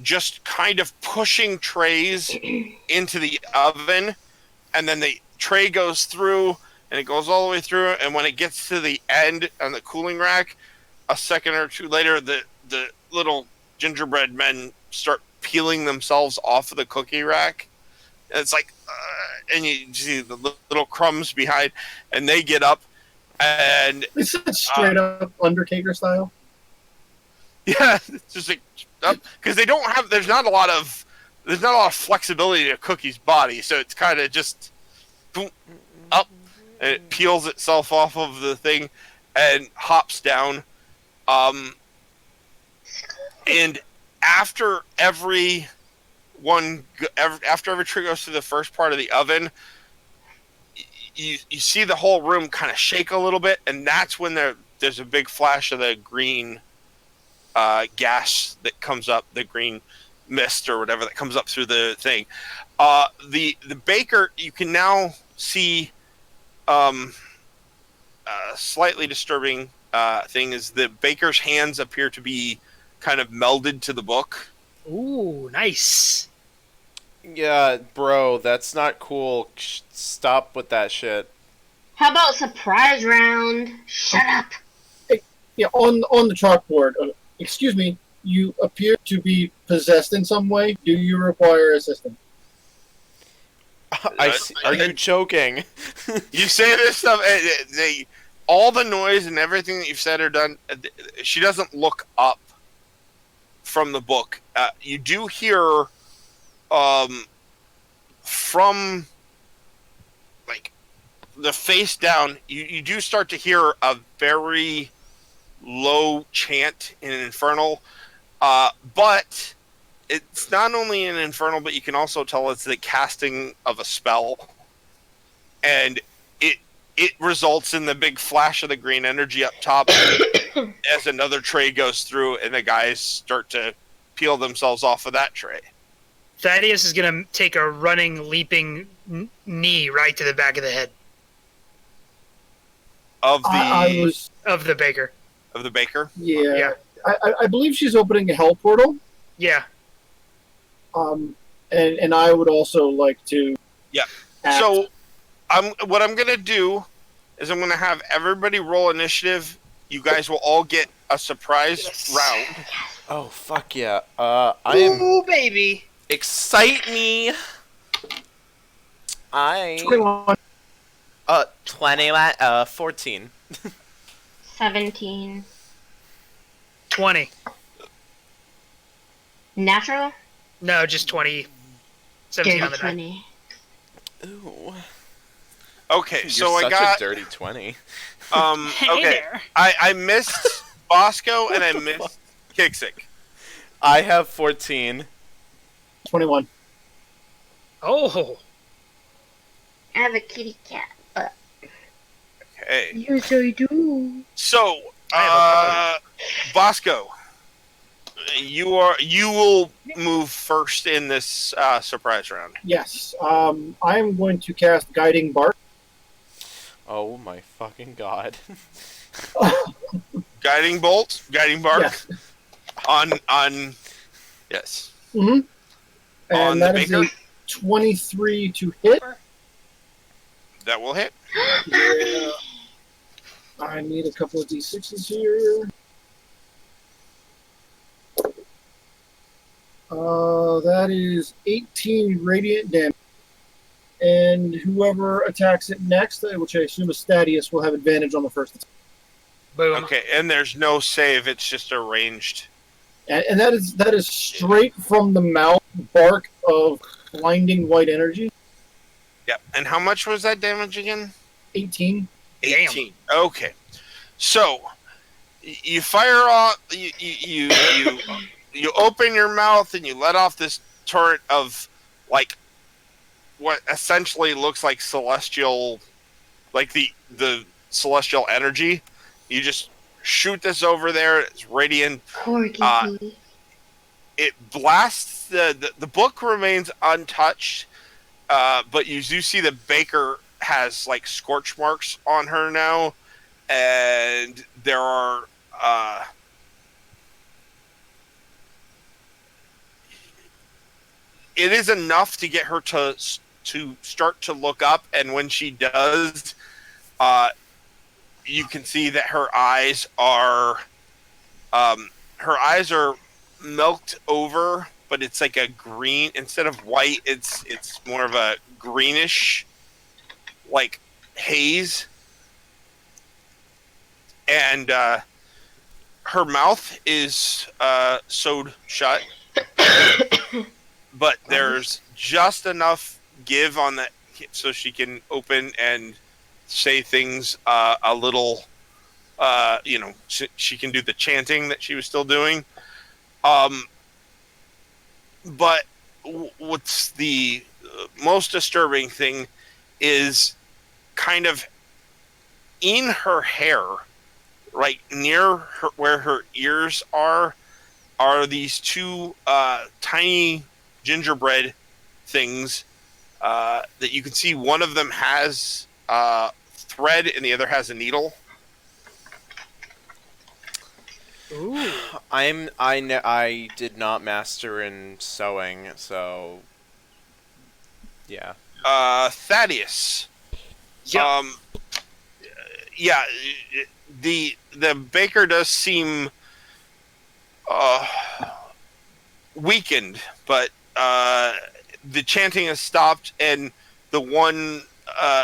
just kind of pushing trays into the oven, and then the tray goes through, and it goes all the way through, and when it gets to the end on the cooling rack, a second or two later, the little gingerbread men start peeling themselves off of the cookie rack. And it's like, and you see the little crumbs behind, and they get up, and Is it straight up Undertaker style? yeah, it's just like up, because they don't have. There's not a lot of flexibility to Cookie's body, so it's kind of just boom, up, and it peels itself off of the thing and hops down. And after every tree goes through the first part of the oven, you see the whole room kind of shake a little bit, and that's when there's a big flash of the green gas that comes up, the green mist or whatever that comes up through the thing. The baker, you can now see slightly disturbing thing is the baker's hands appear to be kind of melded to the book. Ooh, nice. Yeah, bro, that's not cool. Stop with that shit. How about surprise round? Shut up. Yeah, on the chalkboard. Excuse me, you appear to be possessed in some way. Do you require assistance? Are you joking? You say this stuff, all the noise and everything that you've said or done, she doesn't look up. from the book. You do hear from like the face down. You do start to hear a very low chant in an infernal, but it's not only an infernal, but you can also tell it's the casting of a spell, and it results in the big flash of the green energy up top as another tray goes through, and the guys start to peel themselves off of that tray. Thaddeus is going to take a running, leaping knee right to the back of the head Of the of the baker. of the baker. Yeah. I believe she's opening a hell portal. Yeah. And I would also like to. Yeah. act. So, what I'm gonna do is I'm gonna have everybody roll initiative. You guys will all get a surprise round. Oh, fuck yeah. I am... Ooh, baby. Excite me! 21. 14. 17. 20. Natural? No, just 20. 17 on Dirty the die. 20. Ooh. Okay, You're so I such got a dirty 20. Hey okay. there. I missed Bosco and I missed Kixick. I have 14. 21. Oh. I have a kitty cat. Okay. Yes, I do. So, I Bosco, you will move first in this surprise round. Yes. I am going to cast Guiding Bark. Oh my fucking god. Guiding bolt, guiding bark Yes. on yes. Mm-hmm. On And the that is a baker? 23 to hit. That will hit. Yeah. I need a couple of d6s here. That is 18 radiant damage. And whoever attacks it next, which I assume is Thaddeus, will have advantage on the first attack. Boom. Okay, and there's no save. It's just a ranged. And that is straight from the mouth bark of blinding white energy. Yep. And how much was that damage again? 18. 18. Okay. So you fire off. You open your mouth and you let off this torrent of like what essentially looks like celestial, like the celestial energy. You just shoot this over there. It's radiant. Poor kitty. It blasts the book remains untouched, but you do see the baker has like scorch marks on her now, and there are it is enough to get her to start to look up, and when she does, you can see that her eyes are milked over, but it's like a green instead of white. It's more of a greenish, like haze, and her mouth is sewed shut, but there's just enough give on that so she can open and say things a little. She can do the chanting that she was still doing. But what's the most disturbing thing is kind of in her hair, right near her, where her ears are these two tiny gingerbread things that you can see. One of them has thread and the other has a needle. Ooh. I did not master in sewing, so yeah. Thaddeus. Yeah. The baker does seem weakened, but the chanting has stopped, and the one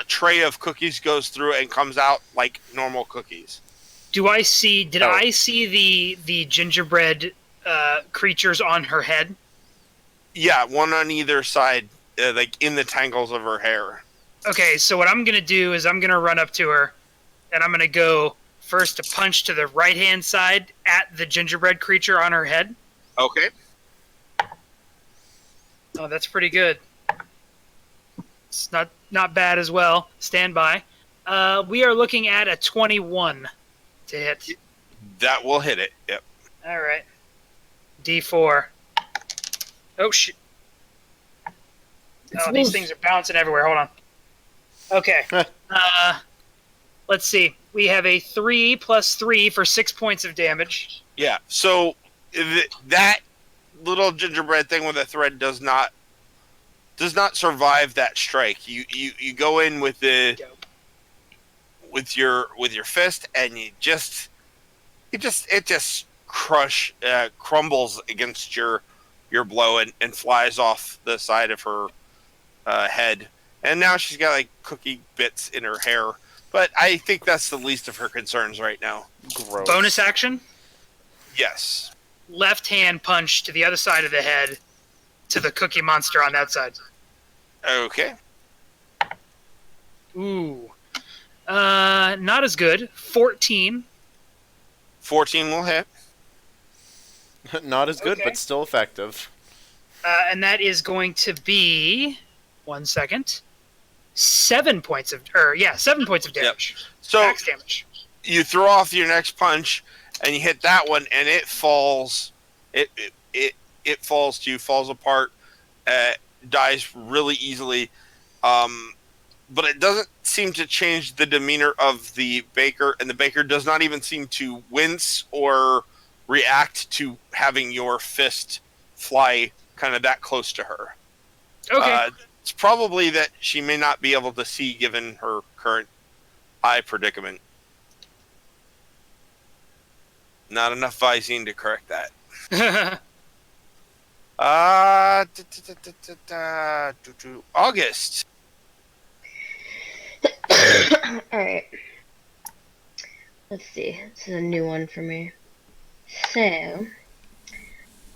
tray of cookies goes through and comes out like normal cookies. Did I see the gingerbread creatures on her head? Yeah, one on either side, like in the tangles of her hair. Okay, so what I'm going to do is I'm going to run up to her, and I'm going to go first to punch to the right-hand side at the gingerbread creature on her head. Okay. Oh, that's pretty good. It's not bad as well. Stand by. We are looking at a 21 to hit. That will hit it. Yep. All right. D4. Oh, shit. Oh, these things are bouncing everywhere. Hold on. Okay. Let's see. We have a 3 plus 3 for 6 points of damage. Yeah. So that little gingerbread thing with a thread does not survive that strike. You go in with your fist, and it just crumbles against your blow and flies off the side of her head. And now she's got like cookie bits in her hair. But I think that's the least of her concerns right now. Gross. Bonus action. Yes. Left hand punch to the other side of the head to the cookie monster on that side. Okay. Ooh. Not as good. 14. 14 will hit. Not as good, Okay. but still effective. And that is going to be 1 second. 7 points of damage. So Max damage. you throw off your next punch, and you hit that one, and it falls. It falls to you, falls apart, dies really easily. But it doesn't seem to change the demeanor of the baker, and the baker does not even seem to wince or react to having your fist fly kind of that close to her. Okay. It's probably that she may not be able to see given her current eye predicament. Not enough Visine to correct that. August. Alright. Let's see. This is a new one for me. So,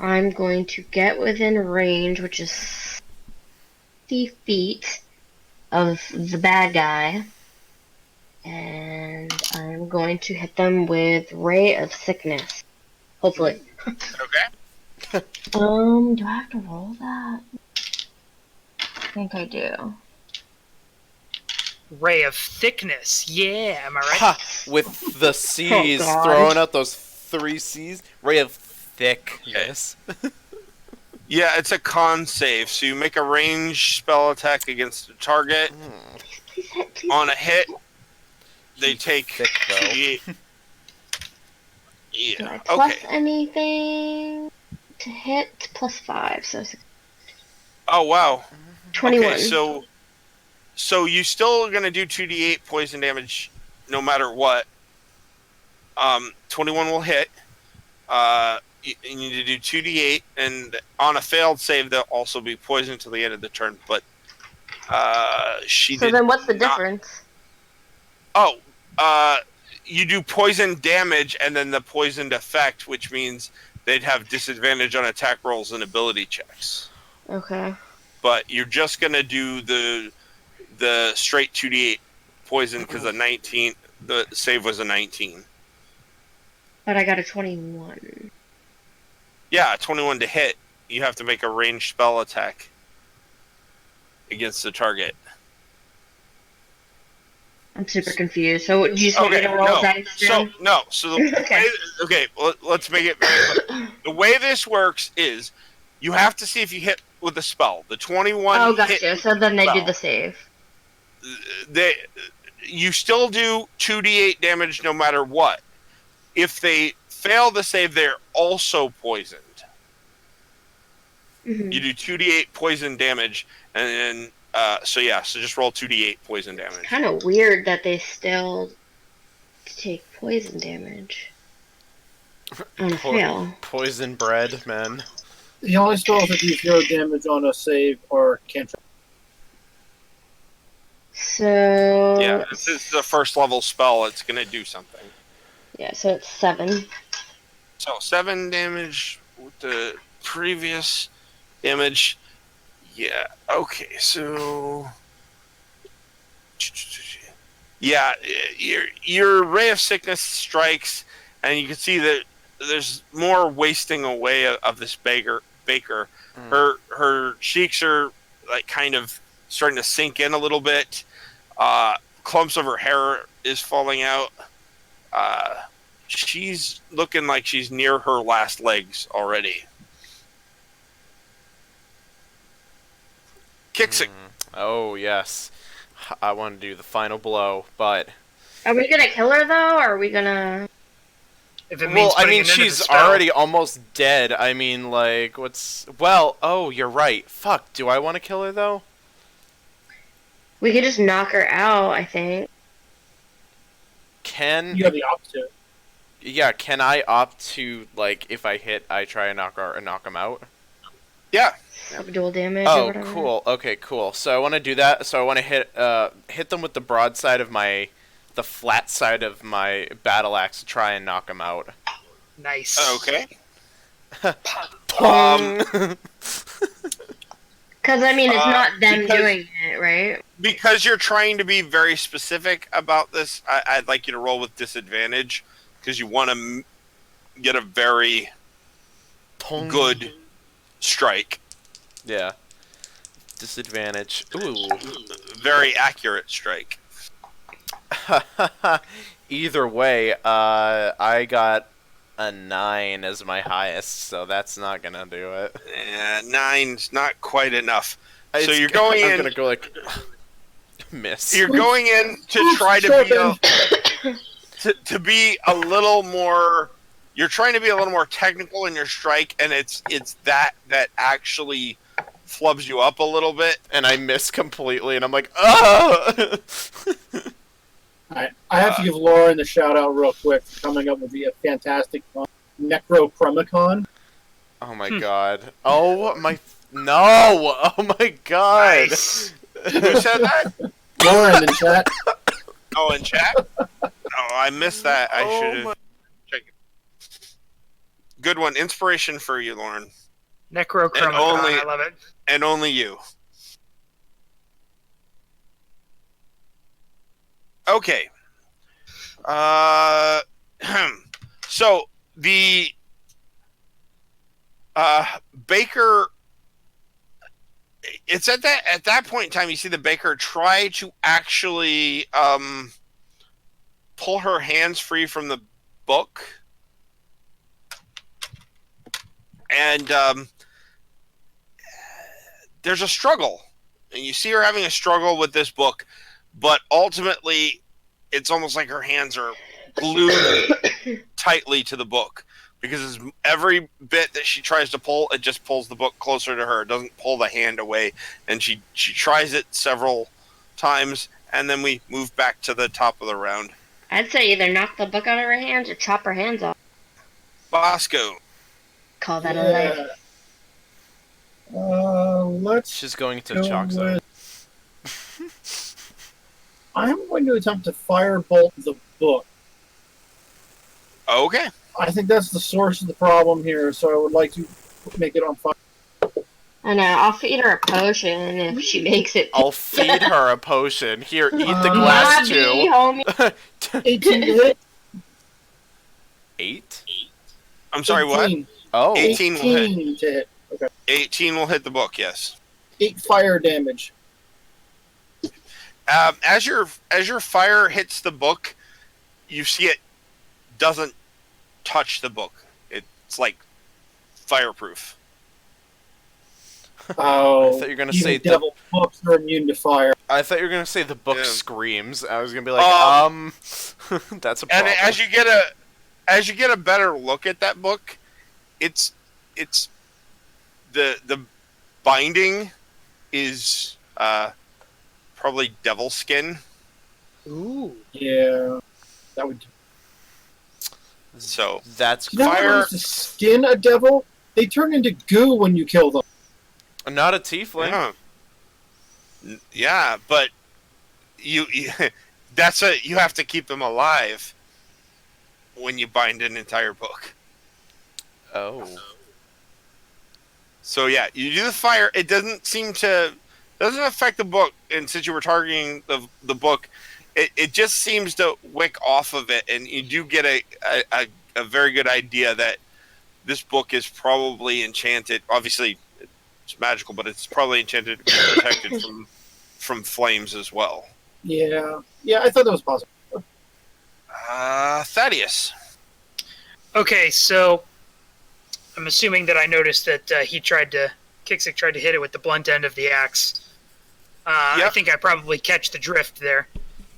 I'm going to get within range, which is 50 feet of the bad guy. And I'm going to hit them with Ray of Sickness. Hopefully. Okay. Do I have to roll that? I think I do. Ray of thickness. Yeah, am I right? Ha! With the C's, Oh, God. throwing out those 3 C's. Ray of thickness. Yeah, it's a con save, so you make a ranged spell attack against a target. Please hit, please. On a hit, they take thick, though. 2d8. Do Yeah. I plus Okay. anything to hit? Plus 5, so Oh wow. 21. Okay, so you still gonna do 2d8 poison damage no matter what. 21 will hit. You need to do 2d8, and on a failed save, they'll also be poisoned till the end of the turn. But she So did then what's the not- difference? Oh, you do poison damage and then the poisoned effect, which means they'd have disadvantage on attack rolls and ability checks. Okay. But you're just gonna do the straight 2d8 poison because the save was a 19. But I got a 21. Yeah, 21 to hit. You have to make a ranged spell attack against the target. I'm super confused. So you just want me to roll dice then? So the Okay. let's make it very clear. The way this works is you have to see if you hit with a spell. The 21 Oh, hit, gotcha. So then they do spell. the save. You still do 2d8 damage no matter what. If they fail the save, they're also poisoned. Mm-hmm. You do 2d8 poison damage, and then so just roll 2d8 poison damage. Kind of weird that they still take poison damage on a fail. Poison bread, man. The only spells that do 0 damage on a save are cantrip. So Yeah, this is the first level spell. It's gonna do something. yeah, so it's 7. So 7 damage with the previous image. Yeah. Okay. So. Yeah, your ray of sickness strikes, and you can see that there's more wasting away of this baker. Her cheeks are like kind of starting to sink in a little bit. Clumps of her hair is falling out. She's looking like she's near her last legs already. Kicks it. Oh, yes. I want to do the final blow, but... Are we gonna kill her though, or are we gonna? If it means Well, I putting mean, an end to the she's spell. already almost dead. I mean, like, what's... Well, oh, you're right. Fuck, do I want to kill her, though? We could just knock her out. I think. Can... You have the opposite. Yeah, can I opt to, like, if I hit, I try and knock him out? Yeah. Dual damage. or Oh, whatever. cool. Okay, cool. So I want to do that. So I want to hit them with the broadside of the flat side of my battle axe to try and knock them out. Nice. Okay. Tong! Because I mean, it's not them because- doing it, right? Because you're trying to be very specific about this, I'd like you to roll with disadvantage because you want to get a very Tong. good strike, Yeah. Disadvantage. Ooh. very accurate strike. Either way, I got a 9 as my highest, so that's not gonna do it. 9's not quite enough. So It's- you're going I'm in. gonna go like miss. You're going in to try to be to be a little more. You're trying to be a little more technical in your strike, and it's that actually flubs you up a little bit. And I miss completely, and I'm like, oh! I have to give Lauren the shout out real quick for coming up with the fantastic Necropromicon. Oh my god. Oh my... No! Oh my god! Nice. Who said that? Lauren in chat. Oh, in chat? Oh, I missed that. I Oh should have my- checked it. Good one. Inspiration for you, Lauren. Necrochromicon, And only- I love it. And only you. Okay. So the baker. It's at that point in time you see the baker try to actually pull her hands free from the book, and there's a struggle, and you see her having a struggle with this book, but ultimately it's almost like her hands are glued tightly to the book, because every bit that she tries to pull, it just pulls the book closer to her. It doesn't pull the hand away, and she tries it several times, and then we move back to the top of the round. I'd say either knock the book out of her hands or chop her hands off. Bosco. Call that a life. Let's She's going to go chalk zone. I'm going to attempt to firebolt the book. Okay. I think that's the source of the problem here, so I would like to make it on fire. I know. I'll feed her a potion if she makes it. I'll feed her a potion. Here, eat the Uh, glass Nobby, too. homie. 18 to hit. 8? I'm sorry, what? 18. Oh. 18 will hit. 18 to hit. Okay. 18 will hit the book, yes. 8 fire damage. As your fire hits the book, you see it doesn't touch the book. It's like fireproof. Oh, I thought you were gonna even say the- devil books are immune to fire. I thought you were gonna say the book Yeah. screams. I was gonna be like, that's a And problem. as you get a better look at that book, it's the binding is probably devil skin. Ooh. Yeah, that would. So That's You know how Fire- used to skin a devil? They turn into goo when you kill them. not a tiefling. yeah, but you you have to keep them alive when you bind an entire book. Oh. So yeah, you do the fire. It doesn't affect the book. And since you were targeting the book, it just seems to wick off of it, and you do get a very good idea that this book is probably enchanted. Obviously, it's magical, but it's probably enchanted to be protected from flames as well. Yeah, I thought that was possible. Thaddeus. Okay, so I'm assuming that I noticed that Kixick tried to hit it with the blunt end of the axe. Yep. I think I probably catch the drift there.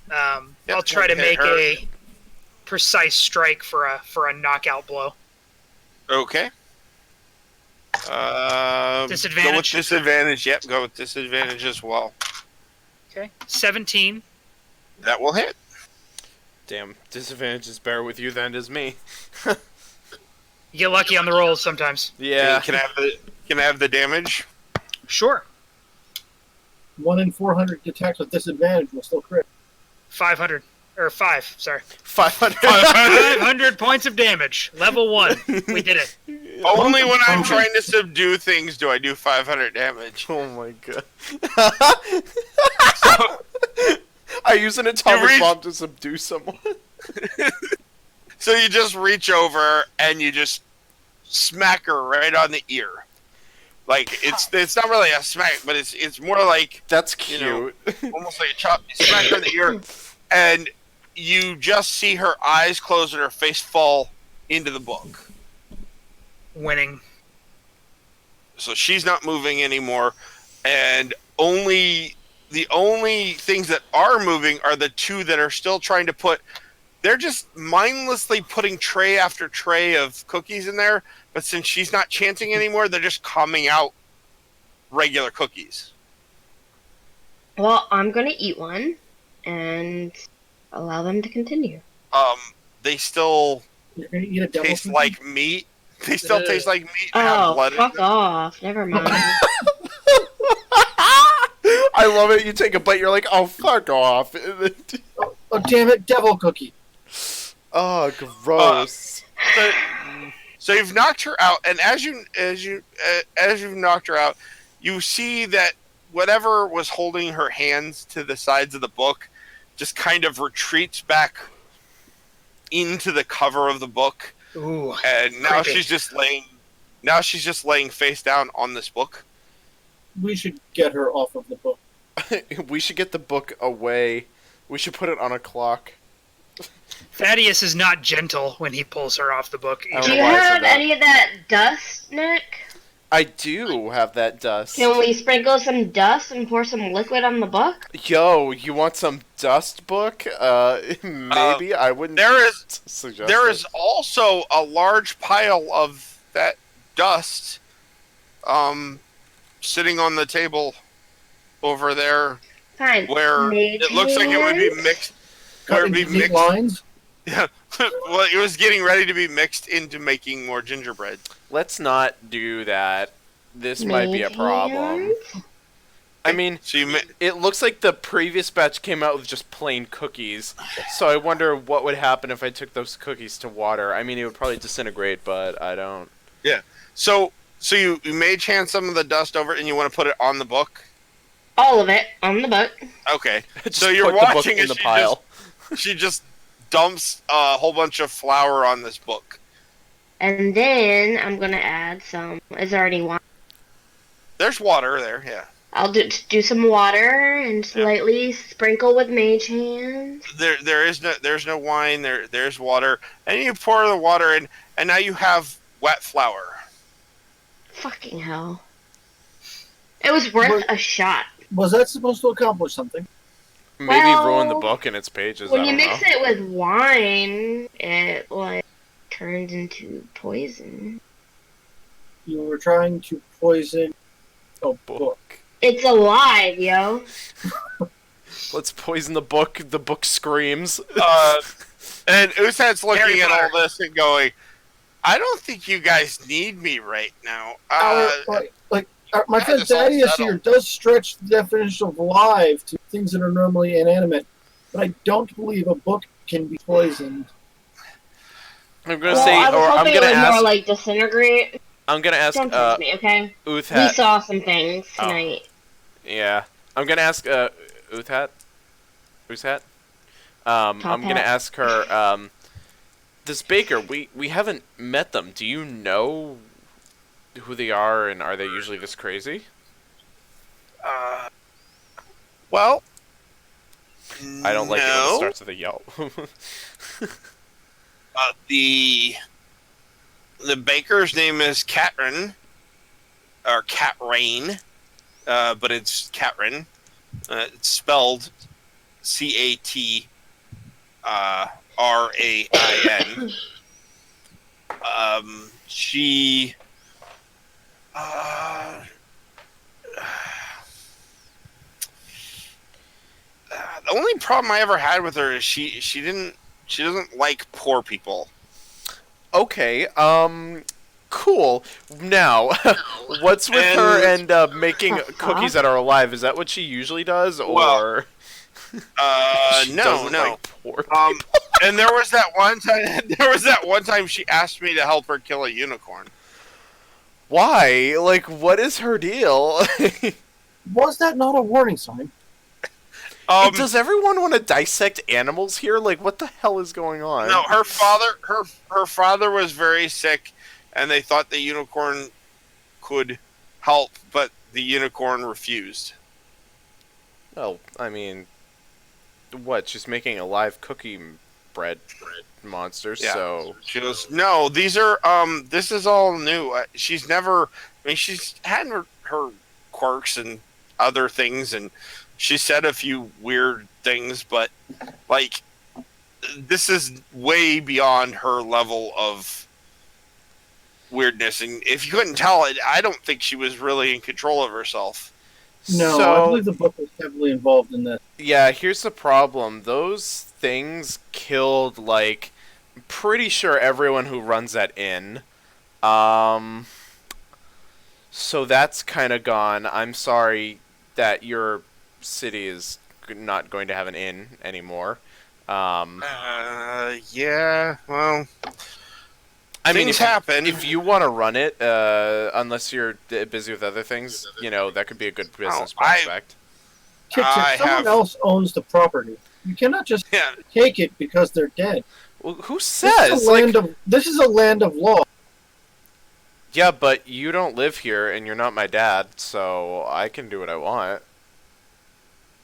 Yep, I'll try to hit make her. a precise strike for a knockout blow. Okay. Disadvantage? Go with disadvantage. Yep, go with disadvantage as well. Okay, 17. That will hit. Damn, disadvantage is better with you than it is me. You get lucky on the rolls sometimes. Yeah. Can I have the damage? Sure. 1 in 400 detects with disadvantage will still crit. 500. Or 5, sorry. 500. 500 points of damage. Level 1. We did it. Only when I'm trying to subdue things do I do 500 damage. Oh my god. So, I use an atomic reach- bomb to subdue someone. so you just reach over and you just smack her right on the ear. Like it's not really a smack, but it's more like That's cute. You know, almost like a chop. You smack her in the ear, and you just see her eyes close and her face fall into the book. Winning. So she's not moving anymore, and the only things that are moving are the two that are still trying to put. They're just mindlessly putting tray after tray of cookies in there, but since she's not chanting anymore, they're just coming out regular cookies. Well, I'm gonna eat one and allow them to continue. They still You're going to eat a devil taste cookie? like meat. They still taste like meat and have Oh, blood in fuck them. off. Never mind. I love it. You take a bite, you're like, oh, fuck off. Oh, damn it, devil cookie. Oh, gross. So you've knocked her out, and as you've knocked her out, you see that whatever was holding her hands to the sides of the book just kind of retreats back into the cover of the book, Ooh. and now creepy. she's just laying face down on this book. We should get her off of the book. We should get the book away. We should put it on a clock. Thaddeus is not gentle when he pulls her off the book. I don't Do know you why I said have that. any of that dust, Nick? I do have that dust. Can we sprinkle some dust and pour some liquid on the book? Yo, you want some dust book? Maybe. I wouldn't suggest There it. is also a large pile of that dust sitting on the table over there Fine. where it looks like it would be mixed. Where Cut it'd be into neat mixed. lines. Yeah. Well, it was getting ready to be mixed into making more gingerbread. Let's not do that. This might be a problem. I mean, So you it looks like the previous batch came out with just plain cookies. So I wonder what would happen if I took those cookies to water. I mean, it would probably disintegrate, but I don't. so you mage hand some of the dust over it and you want to put it on the book? All of it on the book. Okay. Just So you're put the book watching in as the pile. she just dumps a whole bunch of flour on this book. And then I'm gonna add some. Is there any water? There's water there, yeah. I'll do some water and slightly sprinkle with mage hand. There's no wine, there's water. And you pour the water in and now you have wet flour. Fucking hell. It was worth a shot. Was that supposed to accomplish something? Maybe Well, ruin the book and its pages. When I you don't mix know. it with wine, it like turns into poison. You were trying to poison a book. It's alive, yo. Let's poison the book. The book screams. And Usad's looking Harry at all Potter. this and going, I don't think you guys need me right now. My I friend just all Thaddeus settled. here does stretch the definition of alive to things that are normally inanimate, but I don't believe a book can be poisoned. I'm gonna Well, say, I was or I'm hoping gonna it would ask. more like disintegrate. I'm gonna ask Don't tease me, okay? We Uthat. saw some things Oh. tonight. Yeah, I'm gonna ask Uthat. Uthat. I'm gonna Hat. ask her. This baker, we haven't met them. Do you know who they are, and are they usually this crazy? Well, I don't like it when it starts with a yelp. The baker's name is Catrin, or Catrain, but it's Catrin. It's spelled Catrain. She. The only problem I ever had with her is she doesn't like poor people. Okay, cool. Now, what's with her and making cookies that are alive? Is that what she usually does, or Well, she no. doesn't like poor people? And there was that one time. There was that one time she asked me to help her kill a unicorn. Why? Like, what is her deal? Was that not a warning sign? Does everyone want to dissect animals here? Like, what the hell is going on? No, her father was very sick, and they thought the unicorn could help, but the unicorn refused. Well, I mean, what? She's making a live cookie bread monster, Yeah. so... She goes, no, these are, this is all new. She's never, I mean, she's had her quirks and other things, and she said a few weird things, but, like, this is way beyond her level of weirdness, and if you couldn't tell it, I don't think she was really in control of herself. No, So, I believe the book was heavily involved in that. yeah, here's the problem. Those things killed, like, pretty sure everyone who runs that inn. So that's kind of gone. I'm sorry that your city is not going to have an inn anymore. Yeah, well, I mean, things happen. If you want to run it, unless you're busy with other things, you know, that could be a good business prospect. Someone else owns the property. You cannot just take it because they're dead. Well, who says? This is a land of law. Yeah, but you don't live here, and you're not my dad, so I can do what I want.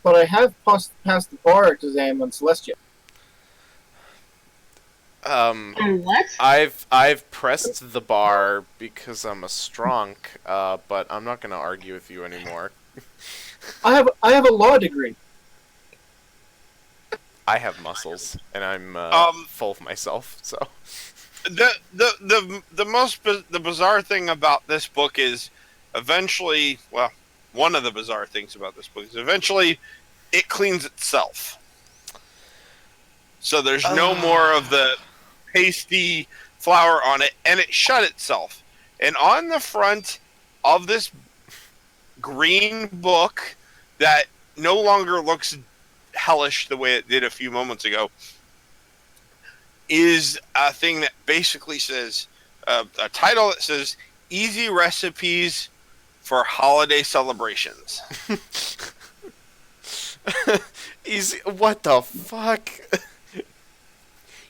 But I have passed the bar exam on Celestia. What? I've pressed the bar because I'm a strong, but I'm not gonna argue with you anymore. I have a law degree. I have muscles, and I'm full of myself. So the bizarre thing about this book is eventually, well, one of the bizarre things about this book is eventually it cleans itself. So there's no more of the pasty flour on it, and it shut itself. And on the front of this green book that no longer looks hellish the way it did a few moments ago is a thing that basically says a title that says easy recipes for holiday celebrations. Easy. What the fuck?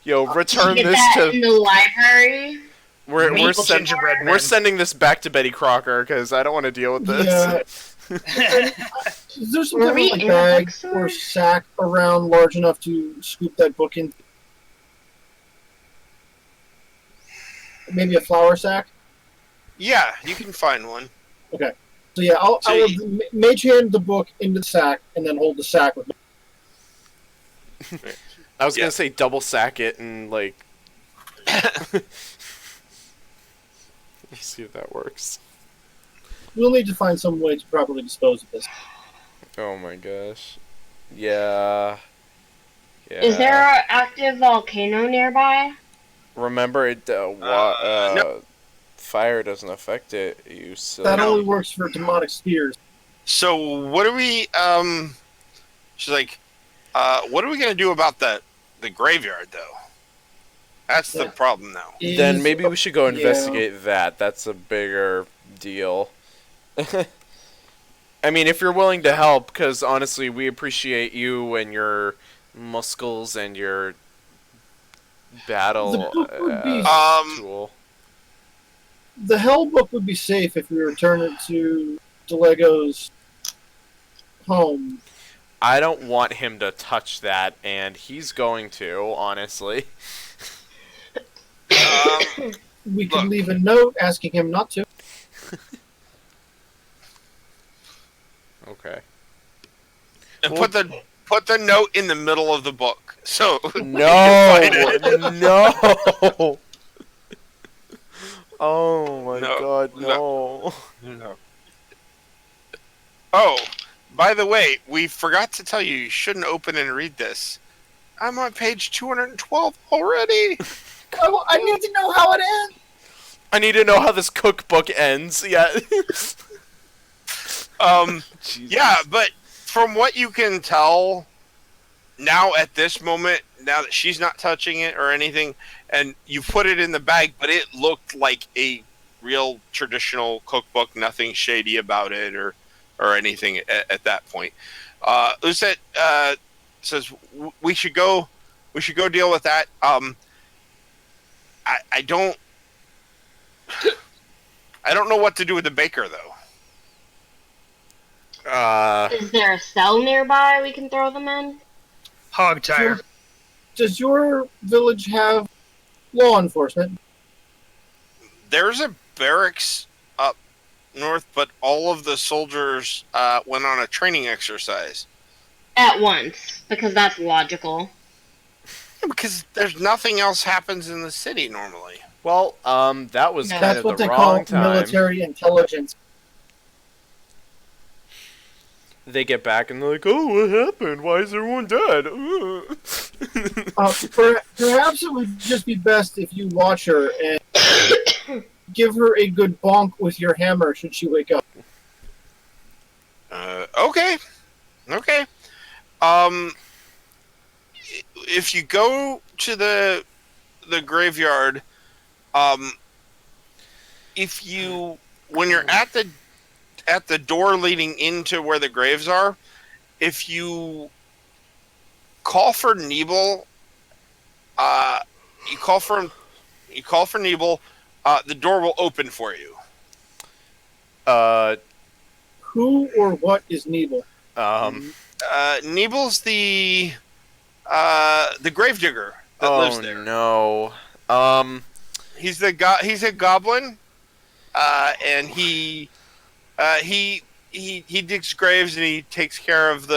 Yo, return Get this that to in the library. We're sending this back to Betty Crocker because I don't want to deal with this. Yeah. Is there some Were type we of in a bag bookstore? or sack around large enough to scoop that book in? Maybe a flour sack? Yeah, you can find one. Okay. So yeah, I will mage hand the book into the sack and then hold the sack with me. I was gonna say double sack it and like. Let's see if that works. We'll need to find some way to properly dispose of this. Oh my gosh. Yeah. Is there an active volcano nearby? Remember, it no. Fire doesn't affect it. You silly. That only works for demonic spears. So what are we? She's like, what are we gonna do about the graveyard though? That's the problem now. Then maybe we should go Yeah. investigate that. That's a bigger deal. I mean, if you're willing to help, because honestly, we appreciate you and your muscles and your battle The book would be- tool. The Hell book would be safe if we return it to Delego's home. I don't want him to touch that, and he's going to, honestly. We can Look. leave a note asking him not to. Okay. And put the note in the middle of the book. So No! you can find it. No! Oh my No, god, no. No. Oh, by the way, we forgot to tell you, you shouldn't open and read this. I'm on page 212 already. I need to know how it ends. I need to know how this cookbook ends. Yeah. Jesus. Yeah, but from what you can tell now at this moment, now that she's not touching it or anything, and you put it in the bag, but it looked like a real traditional cookbook, nothing shady about it or anything at that point. Lucette says we should go deal with that. I don't know what to do with the baker though. Is there a cell nearby we can throw them in? Hog tire. Does your village have law enforcement? There's a barracks up north, but all of the soldiers went on a training exercise. At once, because that's logical. Yeah, because there's nothing else happens in the city normally. Well, that was No. kind That's of what the they call wrong time. military intelligence. They get back and they're like, "Oh, what happened? Why is everyone dead?" Perhaps it would just be best if you watch her and give her a good bonk with your hammer should she wake up. Okay. If you go to the graveyard, if you when you're at the door leading into where the graves are, if you call for Nebel, you call for Nebel, the door will open for you. Who or what is Nebel? Nebel's the gravedigger that lives there. No. He's a goblin, and he digs graves and he takes care of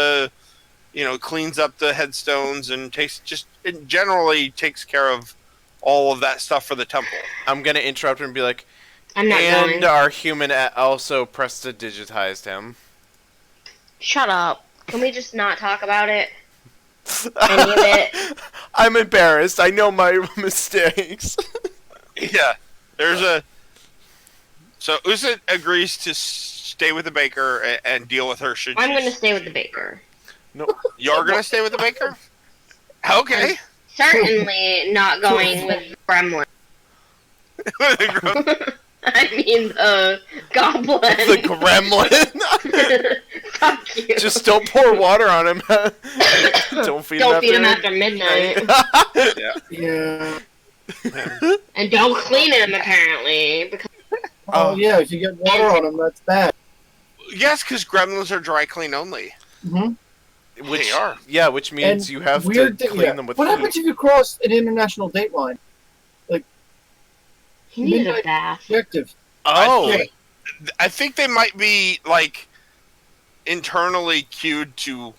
cleans up the headstones and generally takes care of all of that stuff for the temple. I'm gonna interrupt him and be like, I'm not and going. our human also prestidigitized him. Shut up. Can we just not talk about it? Any of it? I'm embarrassed. I know my mistakes. Yeah, so Usa agrees to stay with the baker and deal with her. I'm going to stay with the baker. No. You're going to stay with the baker? Okay. Certainly not going with the gremlin. I mean the goblin. The gremlin. Fuck you. Just don't pour water on him. Don't feed him after midnight. Yeah. And don't clean him, apparently. Because Oh, yeah, if you get water on them, that's bad. Yes, because gremlins are dry clean only. Mm-hmm. Which They are. Yeah, which means you have to clean them with What heat. happens if you cross an international date line? he needed a Midnight bath. Objective. Oh, I think they might be, internally queued to,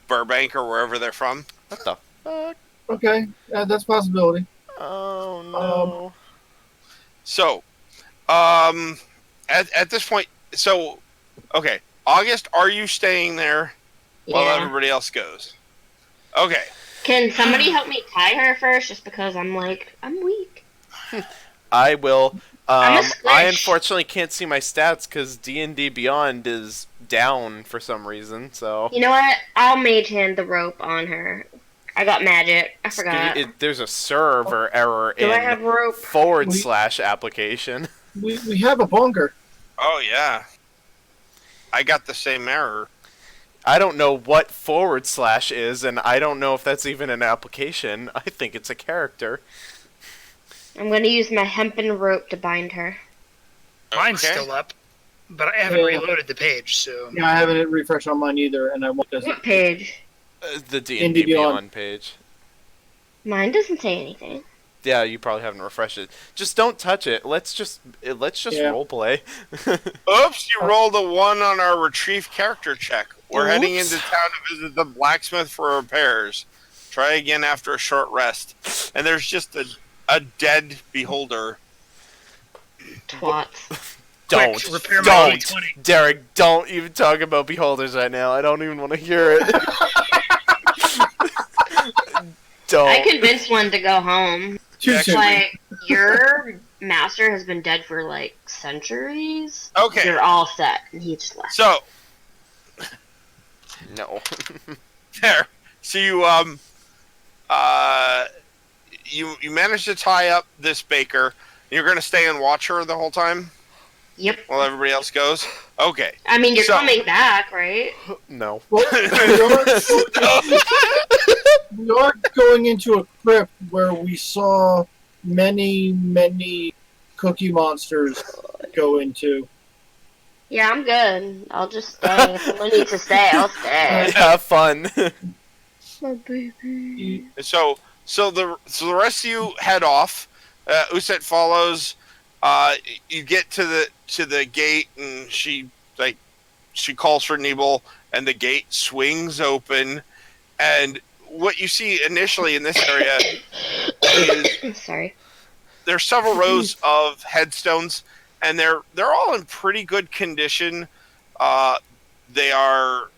Burbank or wherever they're from. what the fuck? Okay, that's a possibility. Oh no. So, at this point, okay, August, are you staying there while Yeah. everybody else goes? Okay. Can somebody help me tie her first? Just because I'm weak. I will. I'm a I squish. unfortunately can't see my stats because D&D Beyond is down for some reason. So You know what? I'll mage hand the rope on her. I got magic. I forgot. There's a server error Do I have in rope? / application. We have a bunker. Oh yeah, I got the same error. I don't know what / is, and I don't know if that's even an application. I think it's a character. I'm going to use my hempen rope to bind her. Mine's Okay. still up, but I haven't reloaded the page, so... Yeah, I haven't refreshed on mine either, and I won't. What page? The D&D Beyond page. Mine doesn't say anything. Yeah, you probably haven't refreshed it. Just don't touch it. Let's just roleplay. Oops, you rolled a 1 on our retrieve character check. We're heading into town to visit the blacksmith for repairs. Try again after a short rest. And there's just a dead beholder. Twats. Don't, Quick, repair my don't, D20. Derek, don't even talk about beholders right now. I don't even want to hear it. Don't. I convinced one to go home. Too soon. Like, your master has been dead for, like, centuries. Okay, You're all set. And he just left. so No. there. So you managed to tie up this baker. You're going to stay and watch her the whole time Yep. while everybody else goes. Okay. I mean, you're So- coming back, right? No. Well, we are going into a crypt where we saw many cookie monsters go into. Yeah, I'm good. I'll just stay. If someone needs to stay, I'll stay. Have fun. My baby. So the rest of you head off. Uset follows. You get to the gate, and she calls for Nebel, and the gate swings open. And what you see initially in this area is Sorry. there's several rows of headstones, and they're all in pretty good condition. They are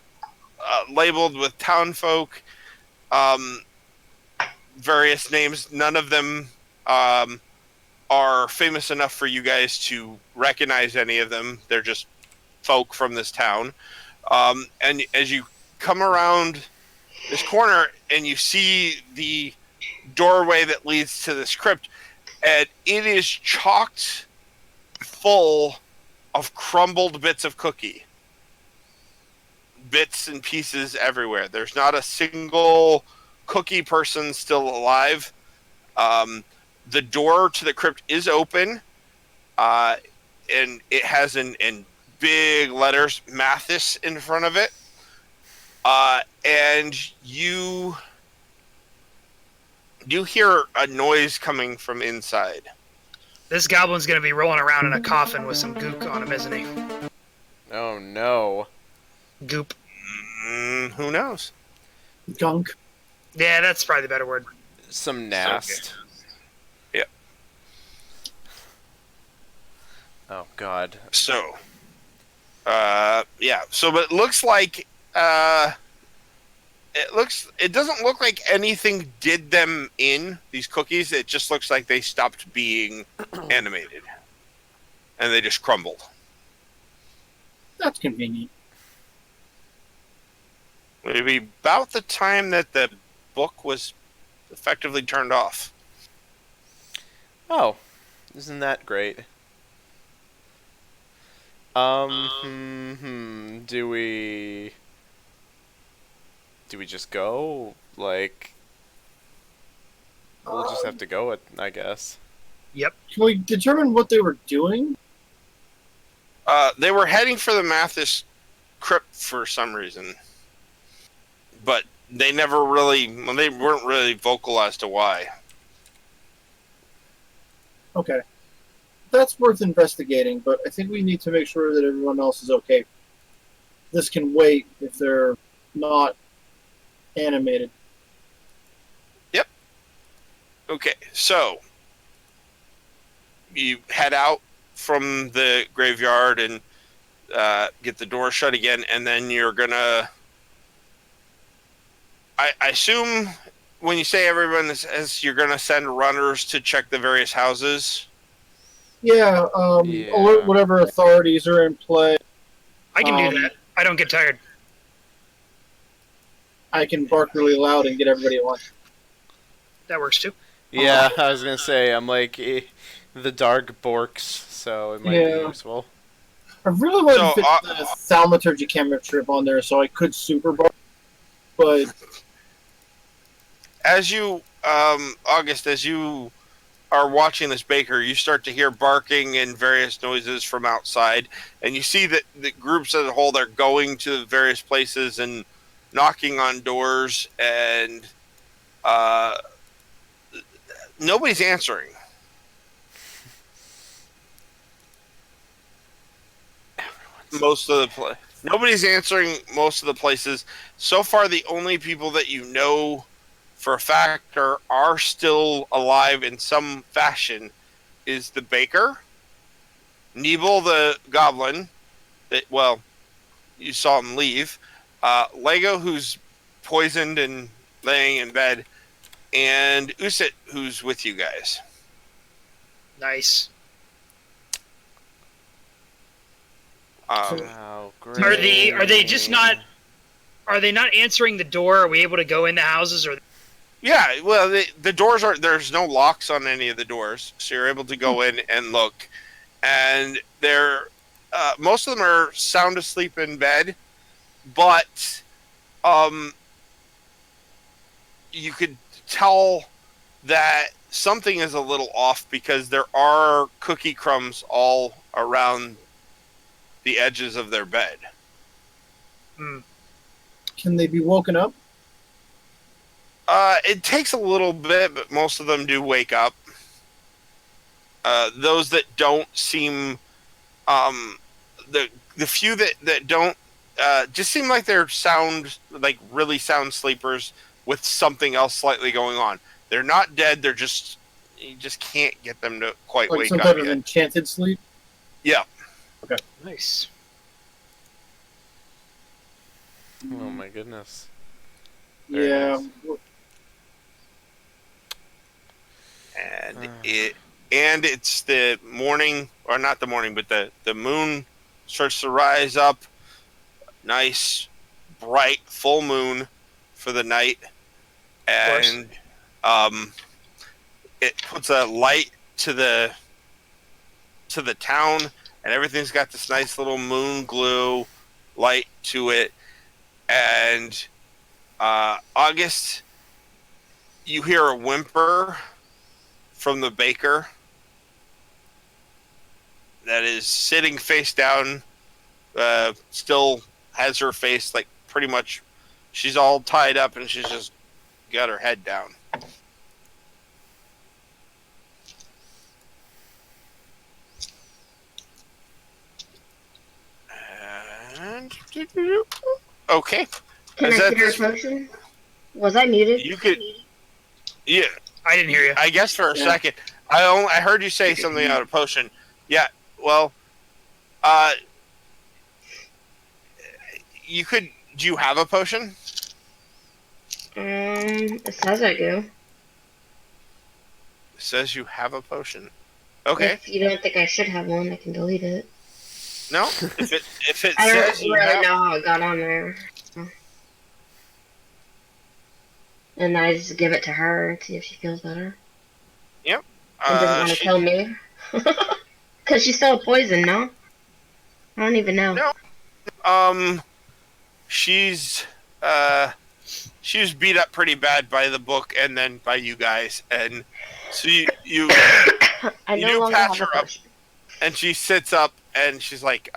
labeled with townfolk, various names. None of them are famous enough for you guys to recognize any of them. They're just folk from this town. And as you come around this corner and you see the doorway that leads to this crypt, and it is chocked full of crumbled bits of cookie. Bits and pieces everywhere. There's not a single cookie person still alive. The door to the crypt is open, and it has in big letters Mathis in front of it. And you hear a noise coming from inside. This goblin's gonna be rolling around in a coffin with some gook on him, isn't he? Oh no. Goop. Who knows? Gunk. Yeah, that's probably the better word. Some nast. Yeah. Oh god. So, yeah. So, but it looks like it doesn't look like anything did them in these cookies. It just looks like they stopped being animated, and they just crumbled. That's convenient. Maybe about the time that the book was effectively turned off. Oh. Isn't that great? Do we just go? Like, we'll just have to go it, I guess. Yep. Can we determine what they were doing? They were heading for the Mathis crypt for some reason, but they never really, they weren't really vocal as to why. Okay. That's worth investigating, but I think we need to make sure that everyone else is okay. This can wait if they're not animated. Okay, so you head out from the graveyard and get the door shut again, and then you're gonna. I assume when you say everyone says you're gonna send runners to check the various houses. Yeah, Yeah. alert whatever authorities are in play. I can do that. I don't get tired. I can bark really loud and get everybody at once. That works too. Yeah, I was gonna say I'm like the dark borks, so it might be Yeah. useful. I really wanted to So, fit the thaumaturgy cantrip on there so I could super bark, but as you, August, as you are watching this baker, you start to hear barking and various noises from outside, and you see that the groups as a whole, they're going to various places and knocking on doors, and nobody's answering. Nobody's answering most of the places. So far, the only people that you know for a fact are still alive in some fashion is the baker, Nebel the goblin, that, well, you saw him leave, Lego, who's poisoned and laying in bed, and Usit, who's with you guys. Nice. Oh, great. Are they just not? Are they not answering the door? Are we able to go in the houses? Or Yeah, well, the doors are, there's no locks on any of the doors, so you're able to go in and look, and they're most of them are sound asleep in bed, but you could tell that something is a little off because there are cookie crumbs all around the edges of their bed. can they be woken up? It takes a little bit, but most of them do wake up. Those that don't seem, the few that don't, just seem like they're like really sound sleepers with something else slightly going on. They're not dead. They're just, you just can't get them to quite Like wake some up type of yet. enchanted sleep? Yeah. nice. Oh my goodness. Yeah. Very And it's the morning, or not the morning, but the moon starts to rise up. Nice, bright, full moon for the night, and it puts a light to the town, and everything's got this nice little moon glow light to it. And August, you hear a whimper from the baker that is sitting face down, still has her face like pretty much, she's all tied up and she's just got her head down. And okay, Can Is I that get her just- potion? Was I muted? you could, yeah, I didn't hear you. I guess for a second. I heard you say something about a potion. Yeah, well, you could. Do you have a potion? It says I do. It says you have a potion. Okay. If you don't think I should have one, I can delete it. No. If it I says don't you really have, know how it got on there. And I just give it to her and see if she feels better. And doesn't want to kill me. Because she's still a poison, no? I don't even know. No. She's she was beat up pretty bad by the book and then by you guys, and so you I you no do longer patch have a her up. potion. and she sits up and she's like,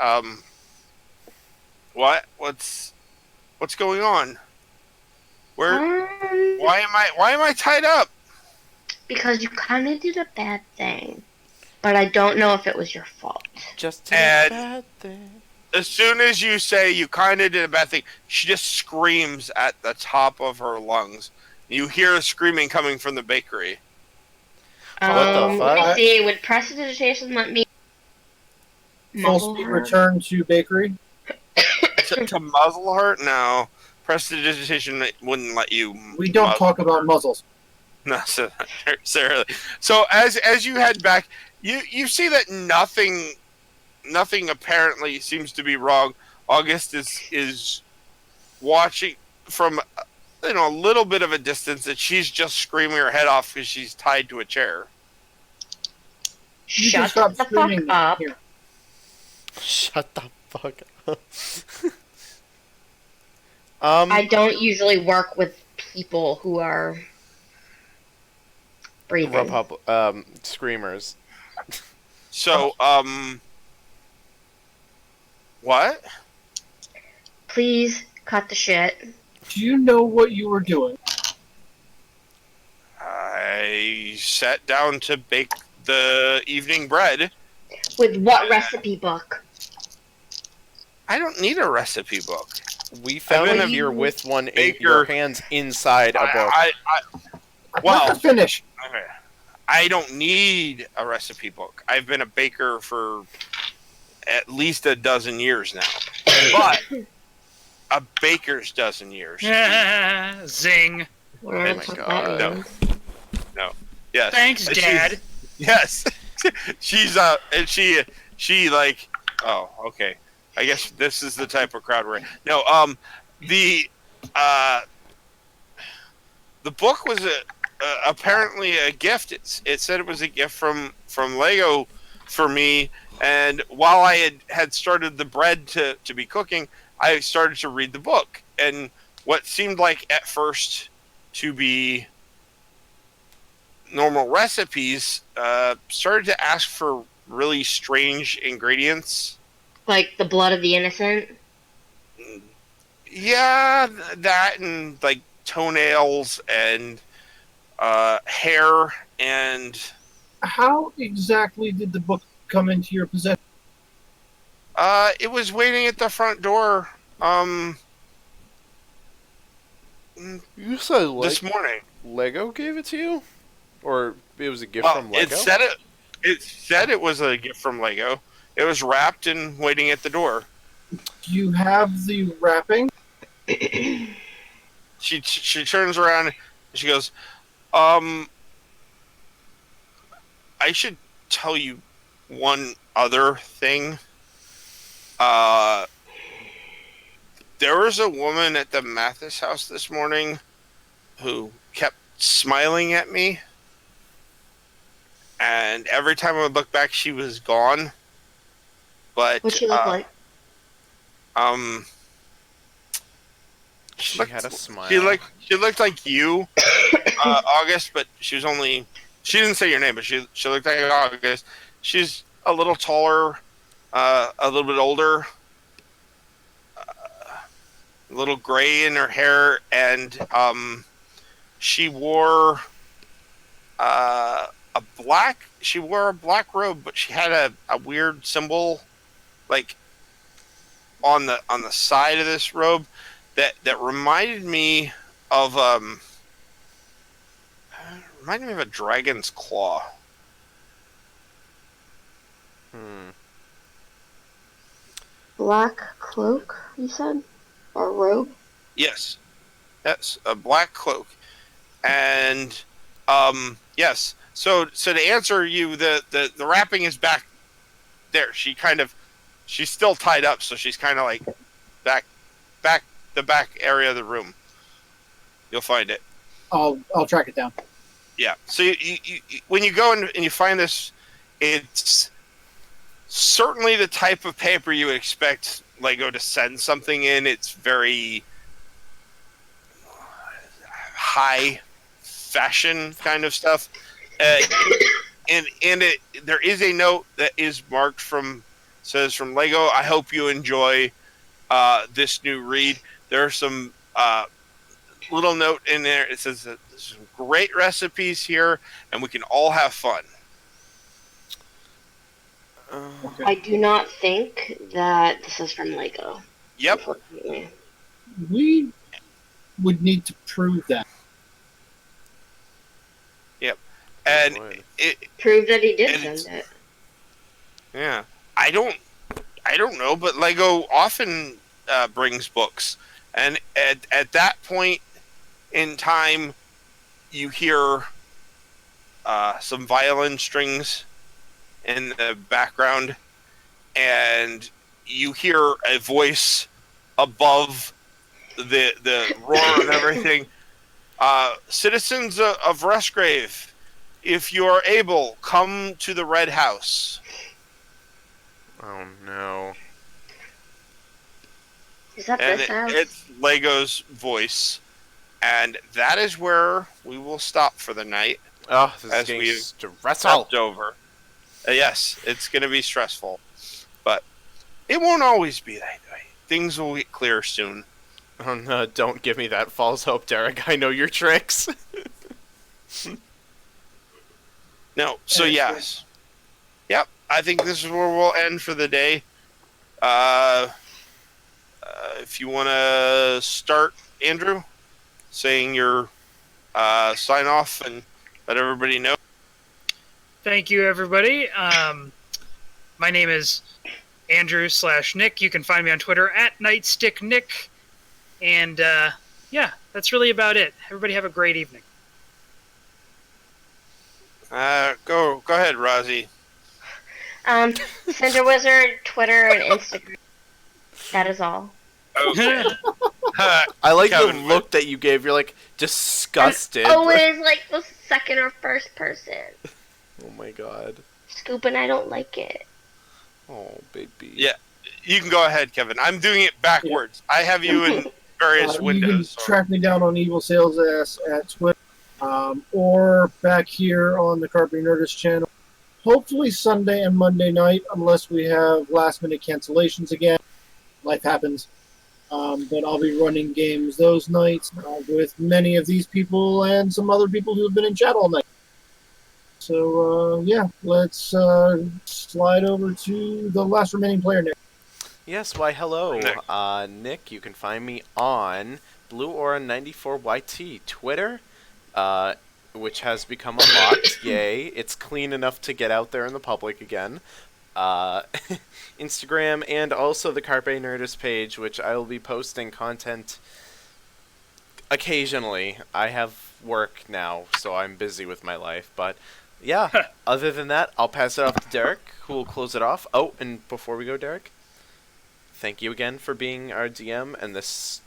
what? What's going on? Where? Why am I tied up? Because you kind of did a bad thing. But I don't know if it was your fault. Just a And- bad thing. As soon as you say you kind of did a bad thing, she just screams at the top of her lungs. You hear the screaming coming from the bakery. What the fuck? Let me see. Would prestidigitation let me Full muzzle speed her? return to bakery. to muzzle her? No. Prestidigitation wouldn't let you. We don't muzzle talk about muzzles. No, necessarily. So as you head back, you see that nothing apparently seems to be wrong. August is watching from a little bit of a distance, that she's just screaming her head off because she's tied to a chair. You can Shut stop the fuck screaming up. here. Shut the fuck up. I don't usually work with people who are breathing. Screamers. So, what? Please cut the shit. Do you know what you were doing? I sat down to bake the evening bread. With what recipe book? I don't need a recipe book. We found been it a here with one in baker. your hands inside a book. Well, Let her finish. okay. I don't need a recipe book. I've been a baker for at least a dozen years now. But a baker's dozen years. Zing. Whatever Oh the my fuck God. that means. Yes. Thanks, And Dad. Yes. She's and she like, oh, okay. I guess this is the type of crowd we're in. No, the book was apparently a gift. It said it was a gift from Lego for me, and while I had started the bread to be cooking, I started to read the book, and what seemed like at first to be normal recipes started to ask for really strange ingredients. Like the blood of the innocent? Yeah, that and like toenails and hair and How exactly did the book come into your possession? it was waiting at the front door You said this morning. Lego gave it to you? Or it was a gift Well, from Lego? it said it was a gift from Lego. It was wrapped and waiting at the door. Do you have the wrapping? She turns around and she goes, I should tell you one other thing. There was a woman at the Mathis house this morning who kept smiling at me. And every time I would look back, she was gone. But What'd she look like? She looked- had a smile. She looked like you, August, but she was only. She didn't say your name, but she looked like August. She's a little taller, a little bit older, a little gray in her hair, and she wore a black. She wore a black robe, but she had a weird symbol, like on the side of this robe that reminded me of a dragon's claw. Black cloak, you said? Or robe? Yes, a black cloak, and yes. So to answer you, the wrapping is back there. She's still tied up, so she's kind of like back the back area of the room. You'll find it. I'll track it down. Yeah. So you when you go and you find this, it's certainly the type of paper you would expect Lego to send something in. It's very high fashion kind of stuff. And there is a note that is marked says from Lego, I hope you enjoy this new read. There's some little note in there. It says that there's some great recipes here, and we can all have fun. Okay. I do not think that this is from Lego. Yep. Unfortunately. We would need to prove that. And Boy. Prove that he did And send it. yeah, I don't know, but Lego often brings books, and at that point in time, you hear some violin strings in the background, and you hear a voice above the roar of everything. Citizens of Rustgrave, if you are able, come to the Red House. Oh no. Is that And this house? it's Lego's voice. And that is where we will stop for the night. Oh, this is As getting we stressful. stepped over. Yes, it's going to be stressful. But it won't always be that way. Things will get clear soon. Oh no, don't give me that false hope, Derek. I know your tricks. No, so yes. Yep, I think this is where we'll end for the day. If you want to start, Andrew, saying your sign off and let everybody know. Thank you, everybody. My name is Andrew/Nick. You can find me on Twitter at NightstickNick. And yeah, that's really about it. Everybody have a great evening. Go ahead, Rozzy. Cinder Wizard, Twitter, and Instagram. That is all. Okay. I like Kevin, the look that you gave. You're like disgusted. I'm always like the second or first person. Oh my god. Scoop and I don't like it. Oh baby. Yeah, you can go ahead, Kevin. I'm doing it backwards. I have you in various You windows. can track me down on Evil Sales Ass at Twitter, or back here on the Carpe Nerdus channel. Hopefully Sunday and Monday night, unless we have last minute cancellations again. Life happens. But I'll be running games those nights with many of these people and some other people who have been in chat all night. So, yeah, let's slide over to the last remaining player, Nick. Yes, why hello. Nick. Nick, you can find me on BlueAura94YT Twitter, which has become unlocked. Yay. It's clean enough to get out there in the public again. Instagram, and also the Carpe Nerdus page, which I will be posting content occasionally. I have work now, so I'm busy with my life, but yeah, other than that, I'll pass it off to Derek, who will close it off. Oh, and before we go, Derek, thank you again for being our DM and this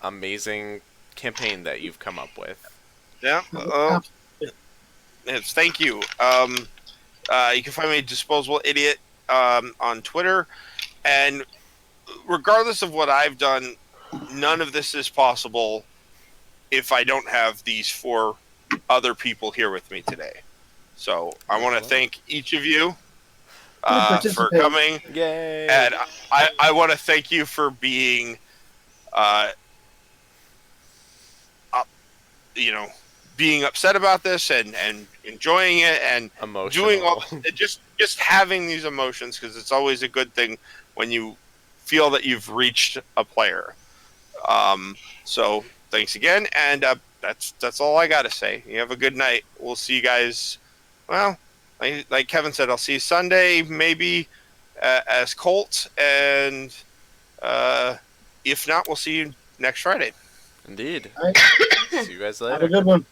amazing campaign that you've come up with. Yeah. Yes, thank you. You can find me Disposable Idiot on Twitter, and regardless of what I've done, none of this is possible if I don't have these 4 other people here with me today. So I want to thank each of you for coming. Yay! And I want to thank you for being, being upset about this and enjoying it and Emotional. doing all just having these emotions, because it's always a good thing when you feel that you've reached a player. So thanks again, and that's all I got to say. You have a good night. We'll see you guys. Well, like Kevin said, I'll see you Sunday, maybe as Colt, and if not, we'll see you next Friday. Indeed. All right. See you guys Have a later. good one.